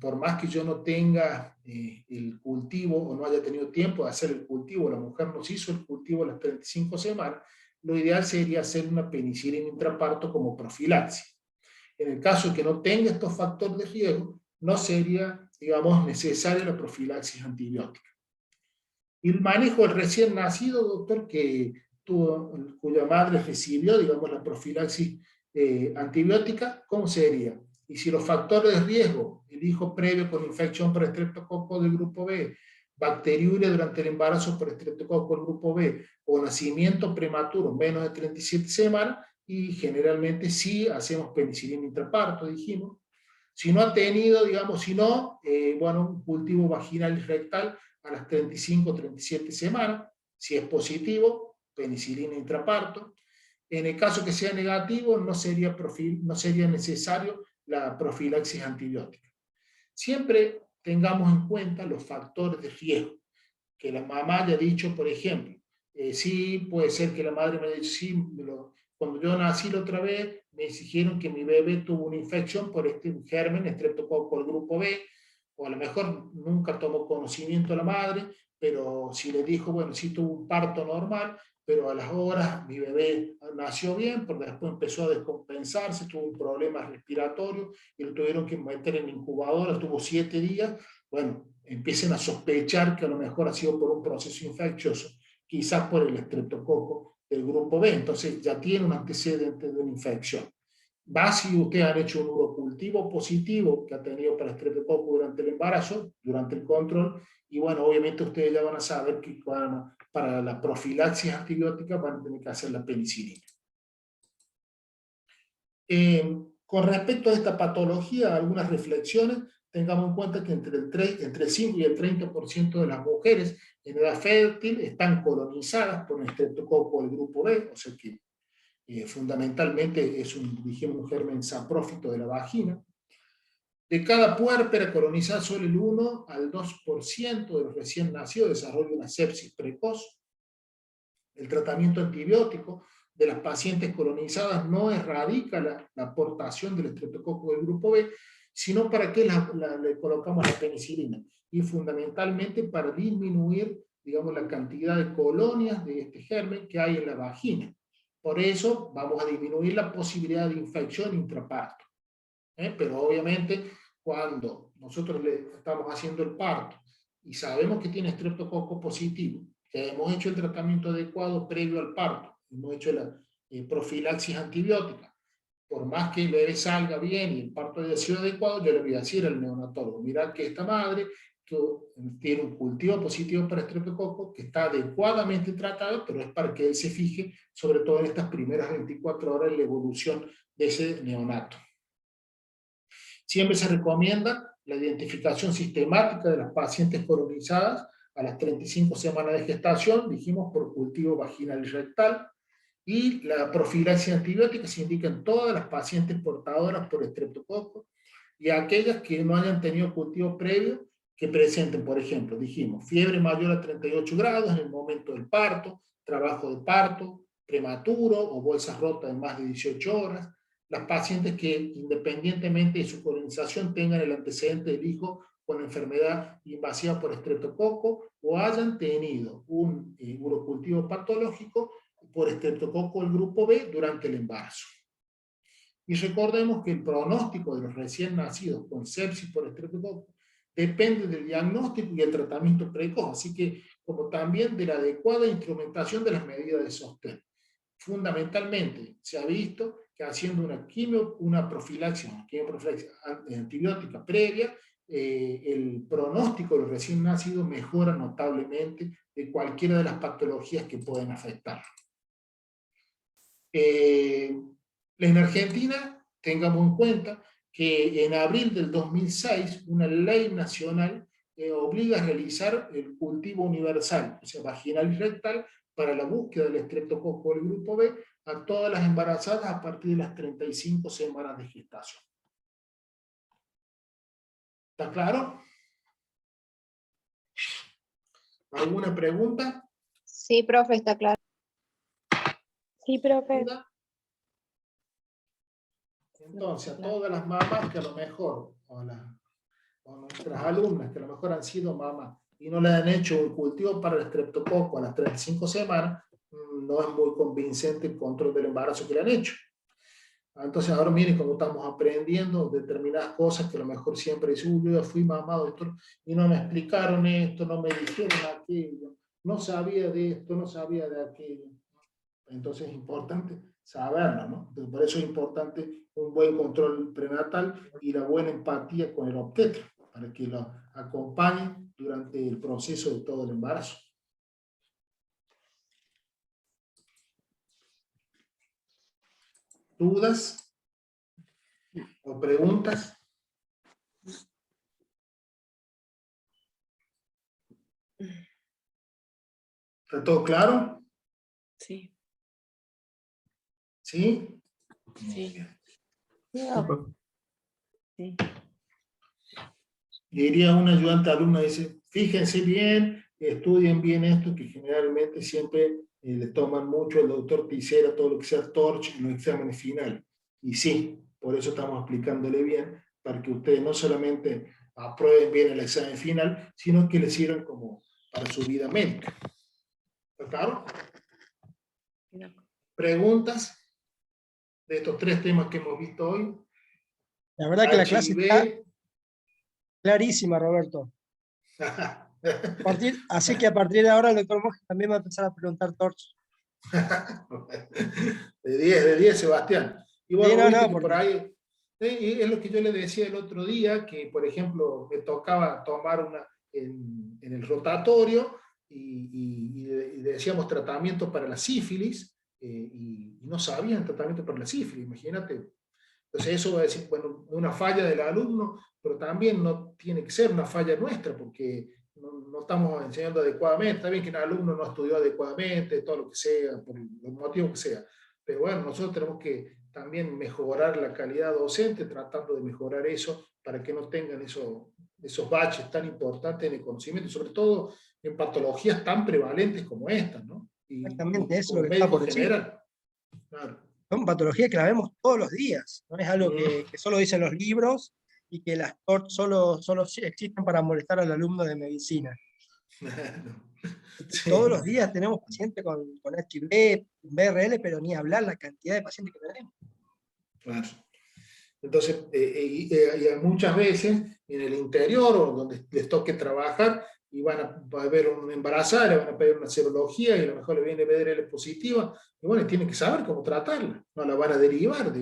por más que yo no tenga el cultivo o no haya tenido tiempo de hacer el cultivo, la mujer nos hizo el cultivo a las 35 semanas, lo ideal sería hacer una penicilina intraparto como profilaxis. En el caso de que no tenga estos factores de riesgo, no sería, digamos, necesaria la profilaxis antibiótica. Y el manejo del recién nacido, doctor, cuya madre recibió, digamos, la profilaxis antibiótica, ¿cómo sería? Y si los factores de riesgo, el hijo previo con infección por estreptococo del grupo B, bacteriuria durante el embarazo por estreptococo del grupo B, o nacimiento prematuro menos de 37 semanas, y generalmente sí hacemos penicilina intraparto, dijimos. Si no ha tenido, digamos, bueno, un cultivo vaginal y rectal a las 35 o 37 semanas, si es positivo, penicilina intraparto. En el caso que sea negativo, no sería necesario la profilaxis antibiótica. Siempre tengamos en cuenta los factores de riesgo. Que la mamá haya dicho, por ejemplo, Sí, puede ser que la madre me dice, sí, cuando yo nací la otra vez, me exigieron que mi bebé tuvo una infección por este germen, estreptococo del grupo B, o a lo mejor nunca tomó conocimiento la madre, pero si le dijo, bueno, sí tuvo un parto normal, pero a las horas mi bebé nació bien, porque después empezó a descompensarse, tuvo un problema respiratorio y lo tuvieron que meter en incubadora, estuvo 7 días, bueno, empiecen a sospechar que a lo mejor ha sido por un proceso infeccioso, quizás por el estreptococo del grupo B, entonces ya tiene un antecedente de una infección. Va si ustedes han hecho un urocultivo positivo que ha tenido para estreptococo durante el embarazo, durante el control, y bueno, obviamente ustedes ya van a saber que para la profilaxis antibiótica van a tener que hacer la penicilina. Con respecto a esta patología, algunas reflexiones. Tengamos en cuenta que entre el 5 y el 30% de las mujeres en edad fértil están colonizadas por el estreptococo del grupo B, o sea que fundamentalmente es un germen saprófito de la vagina. De cada puérpera colonizada, solo el 1 al 2% de los recién nacidos desarrolla una sepsis precoz. El tratamiento antibiótico de las pacientes colonizadas no erradica la aportación del estreptococo del grupo B, sino para que le colocamos la penicilina, y fundamentalmente para disminuir, digamos, la cantidad de colonias de este germen que hay en la vagina. Por eso vamos a disminuir la posibilidad de infección intraparto. Pero obviamente cuando nosotros le estamos haciendo el parto y sabemos que tiene estreptococo positivo, que hemos hecho el tratamiento adecuado previo al parto, hemos hecho la profilaxis antibiótica, por más que el bebé salga bien y el parto haya sido adecuado, yo le voy a decir al neonatólogo, mirad que esta madre tiene un cultivo positivo para estreptococo que está adecuadamente tratado, pero es para que él se fije, sobre todo en estas primeras 24 horas, en la evolución de ese neonato. Siempre se recomienda la identificación sistemática de las pacientes colonizadas a las 35 semanas de gestación, dijimos por cultivo vaginal y rectal, y la profilaxis antibiótica se indica en todas las pacientes portadoras por estreptococo y aquellas que no hayan tenido cultivo previo, que presenten, por ejemplo, dijimos, fiebre mayor a 38 grados en el momento del parto, trabajo de parto, prematuro o bolsas rotas en más de 18 horas, las pacientes que independientemente de su colonización tengan el antecedente del hijo con enfermedad invasiva por estreptococo o hayan tenido un urocultivo patológico por estreptococo del grupo B durante el embarazo. Y recordemos que el pronóstico de los recién nacidos con sepsis por estreptococo depende del diagnóstico y el tratamiento precoz, así que como también de la adecuada instrumentación de las medidas de sostén. Fundamentalmente se ha visto que haciendo una profilaxis antibiótica previa, el pronóstico de los recién nacidos mejora notablemente de cualquiera de las patologías que pueden afectar. En Argentina, tengamos en cuenta que en abril del 2006 una ley nacional obliga a realizar el cultivo universal, o sea, vaginal y rectal, para la búsqueda del estreptococo del grupo B a todas las embarazadas a partir de las 35 semanas de gestación. ¿Está claro? ¿Alguna pregunta? Sí, profe, está claro. Sí, profe. Entonces, a todas las mamás que a lo mejor, o nuestras alumnas que a lo mejor han sido mamás y no le han hecho un cultivo para el estreptococo a las 35 semanas, no es muy convincente el control del embarazo que le han hecho. Entonces ahora miren cómo estamos aprendiendo determinadas cosas que a lo mejor siempre dicen, yo ya fui mamá, doctor, y no me explicaron esto, no me dijeron aquello, no sabía de esto, no sabía de aquello. Entonces es importante saberlo, ¿no? Entonces, por eso es importante un buen control prenatal y la buena empatía con el obstetra, para que lo acompañe durante el proceso de todo el embarazo. ¿Dudas o preguntas? ¿Está todo claro? Sí. ¿Sí? Sí. Sí. Diría un ayudante alumno, dice, fíjense bien estudien bien esto, que generalmente siempre le toman mucho el doctor Ticera, todo lo que sea Torch en los exámenes finales. Y sí, por eso estamos explicándole bien, para que ustedes no solamente aprueben bien el examen final, sino que les sirvan como para su vida médica. ¿Está claro? ¿Preguntas de estos 3 temas que hemos visto hoy? La verdad que la clase está HIV. clarísima, Roberto. Así que a partir de ahora el doctor Monge también va a empezar a preguntar Torch. de 10, Sebastián. Y bueno, Sí, no, viste no, que porque... por ahí, es lo que yo le decía el otro día, que por ejemplo me tocaba tomar una en el rotatorio y decíamos tratamiento para la sífilis, y no sabían tratamiento para la sífilis, imagínate. Entonces eso va a decir, bueno, una falla del alumno, pero también no tiene que ser una falla nuestra, porque no estamos enseñando adecuadamente. Está bien que el alumno no estudió adecuadamente, todo lo que sea, por los motivos que sea, pero bueno, nosotros tenemos que también mejorar la calidad docente, tratando de mejorar eso, para que no tengan esos baches tan importantes en el conocimiento, sobre todo en patologías tan prevalentes como estas, ¿no? Exactamente, eso es como lo que está médico por decir. general. Claro. Son patologías que las vemos todos los días, no es algo que solo dicen los libros y que las TORCH solo existen para molestar al alumno de medicina. Sí. Todos los días tenemos pacientes con HIV, BRL, pero ni hablar la cantidad de pacientes que tenemos. Claro. Entonces, y muchas veces en el interior o donde les toque trabajar, y va a haber una embarazada, le van a pedir una serología y a lo mejor le viene BRL positiva, y bueno, tienen que saber cómo tratarla. No la van a derivar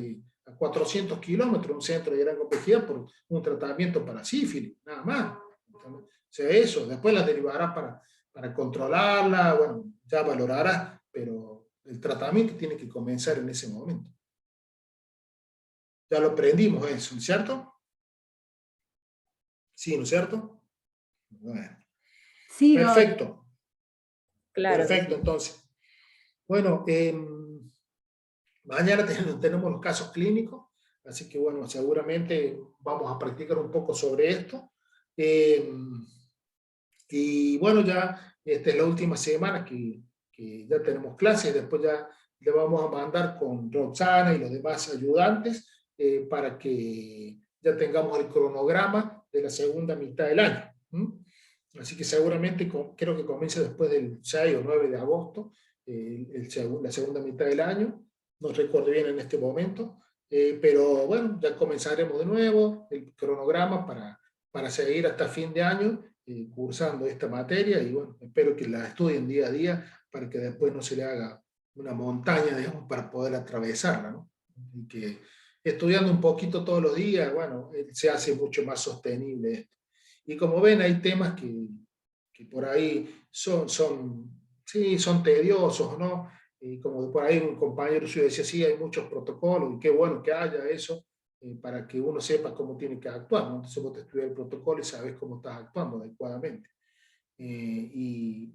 a 400 kilómetros, un centro de gran complejidad, por un tratamiento para sífilis, nada más. O sea, eso, después la derivará para controlarla, bueno, ya valorará, pero el tratamiento tiene que comenzar en ese momento. Ya lo aprendimos eso, ¿no es cierto? Sí, ¿no es cierto? Bueno. Sí, Perfecto. Claro. Perfecto, entonces. Bueno, mañana tenemos los casos clínicos, así que bueno, seguramente vamos a practicar un poco sobre esto. Y bueno, ya esta es la última semana que ya tenemos clases, después ya le vamos a mandar con Roxana y los demás ayudantes para que ya tengamos el cronograma de la segunda mitad del año. Así que seguramente creo que comienza después del 6 o 9 de agosto, la segunda mitad del año, no recuerdo bien en este momento, pero bueno, ya comenzaremos de nuevo el cronograma para seguir hasta fin de año cursando esta materia, y bueno, espero que la estudien día a día para que después no se le haga una montaña, digamos, para poder atravesarla, ¿no? Y que estudiando un poquito todos los días, bueno, se hace mucho más sostenible esto. Y como ven, hay temas que por ahí son tediosos, ¿no? Y como por ahí un compañero suyo decía, sí, hay muchos protocolos, y qué bueno que haya eso, para que uno sepa cómo tiene que actuar, ¿no? Entonces vos te estudias el protocolo y sabes cómo estás actuando adecuadamente. Y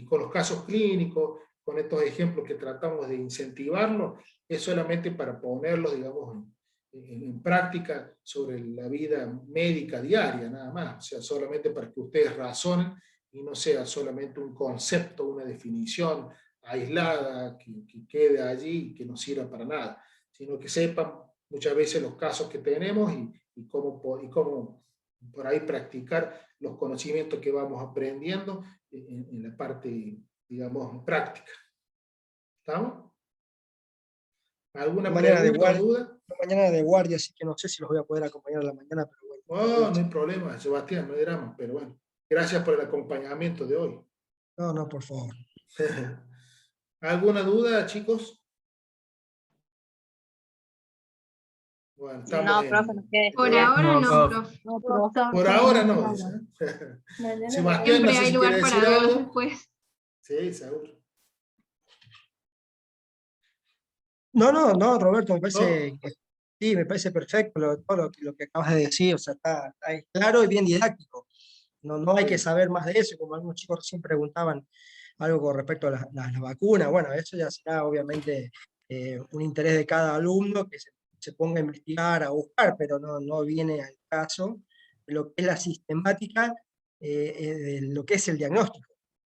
con los casos clínicos, con estos ejemplos que tratamos de incentivarlos, es solamente para ponerlos, digamos, en práctica sobre la vida médica diaria, nada más. O sea, solamente para que ustedes razonen y no sea solamente un concepto, una definición aislada que quede allí y que no sirva para nada, sino que sepan muchas veces los casos que tenemos y cómo por ahí practicar los conocimientos que vamos aprendiendo en la parte, digamos, práctica. ¿Estamos? ¿Alguna pregunta o duda? Mañana de guardia, así que no sé si los voy a poder acompañar a la mañana, pero bueno. Oh, no hay problema, Sebastián, no hay drama, pero bueno, gracias por el acompañamiento de hoy. No, por favor. ¿Alguna duda, chicos? Bueno, no, profe, nos queda por ahora no, profe. No, profe. Por ahora no, dice. Sebastián, no Siempre sé hay si lugar quiere para decir dudas algo. después. Sí, seguro. No, Roberto, me parece que sí, me parece perfecto todo lo que acabas de decir, o sea, está claro y bien didáctico. No hay que saber más de eso, como algunos chicos recién preguntaban algo con respecto a la vacuna. Bueno, eso ya será obviamente un interés de cada alumno que se ponga a investigar, a buscar, pero no viene al caso de lo que es la sistemática de lo que es el diagnóstico.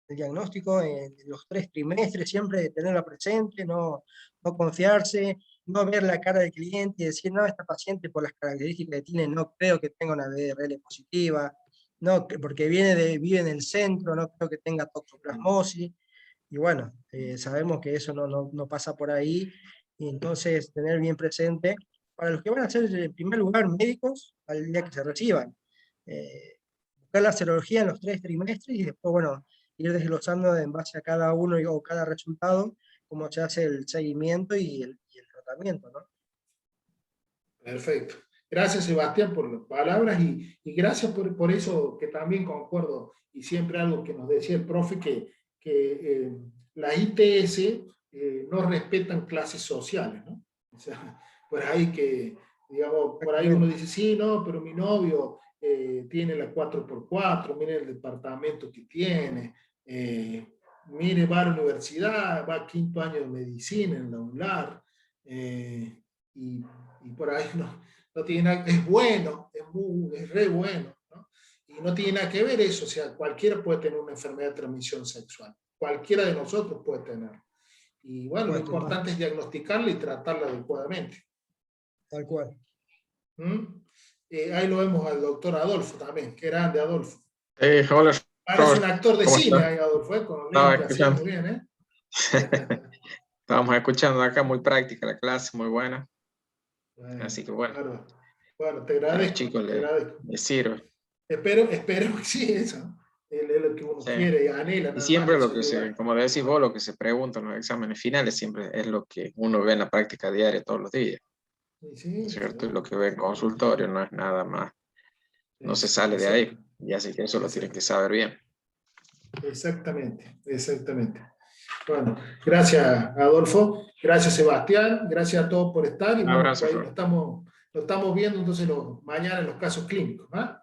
El diagnóstico en los 3 trimestres, siempre tenerlo presente, no confiarse, no ver la cara del cliente y decir, no, esta paciente por las características que tiene no creo que tenga una BRL positiva, no, porque vive en el centro, no creo que tenga toxoplasmosis, y bueno, sabemos que eso no pasa por ahí, y entonces tener bien presente, para los que van a ser en primer lugar médicos, al día que se reciban, buscar la serología en los 3 trimestres y después, bueno, ir desglosando en base a cada uno o cada resultado, cómo se hace el seguimiento y el tratamiento, ¿no? Perfecto. Gracias, Sebastián, por las palabras y gracias por eso que también concuerdo, y siempre algo que nos decía el profe, que las ITS no respetan clases sociales, ¿no? O sea, por ahí digamos, por ahí uno dice, sí, no, pero mi novio tiene la 4x4, mire el departamento que tiene, mire, va a la universidad, va a 5º año de medicina en la UNLAR, y por ahí no tiene nada, es bueno, es re bueno, ¿no? Y no tiene nada que ver eso, o sea, cualquiera puede tener una enfermedad de transmisión sexual, cualquiera de nosotros puede tener. Y bueno, lo importante es diagnosticarla y tratarla adecuadamente. Tal cual. Ahí lo vemos al doctor Adolfo también, que grande Adolfo. Hola. Parece un actor de cine ahí, Adolfo, con lentes, así, muy bien, ¿eh? Estábamos escuchando acá, muy práctica la clase, muy buena. Así que bueno. Bueno, te agradezco. Chicos, les sirve. Espero que sí, eso. Es lo que uno quiere y anhela. Y siempre lo que como decís vos, lo que se pregunta en los exámenes finales siempre es lo que uno ve en la práctica diaria todos los días. Sí, ¿cierto? Y lo que ve en consultorio no es nada más. No se sale de ahí. Y así que eso lo tienen que saber bien. Exactamente. Bueno, gracias Adolfo, gracias Sebastián, gracias a todos por estar y bueno, abrazo, lo estamos viendo entonces mañana en los casos clínicos. ¿Ah?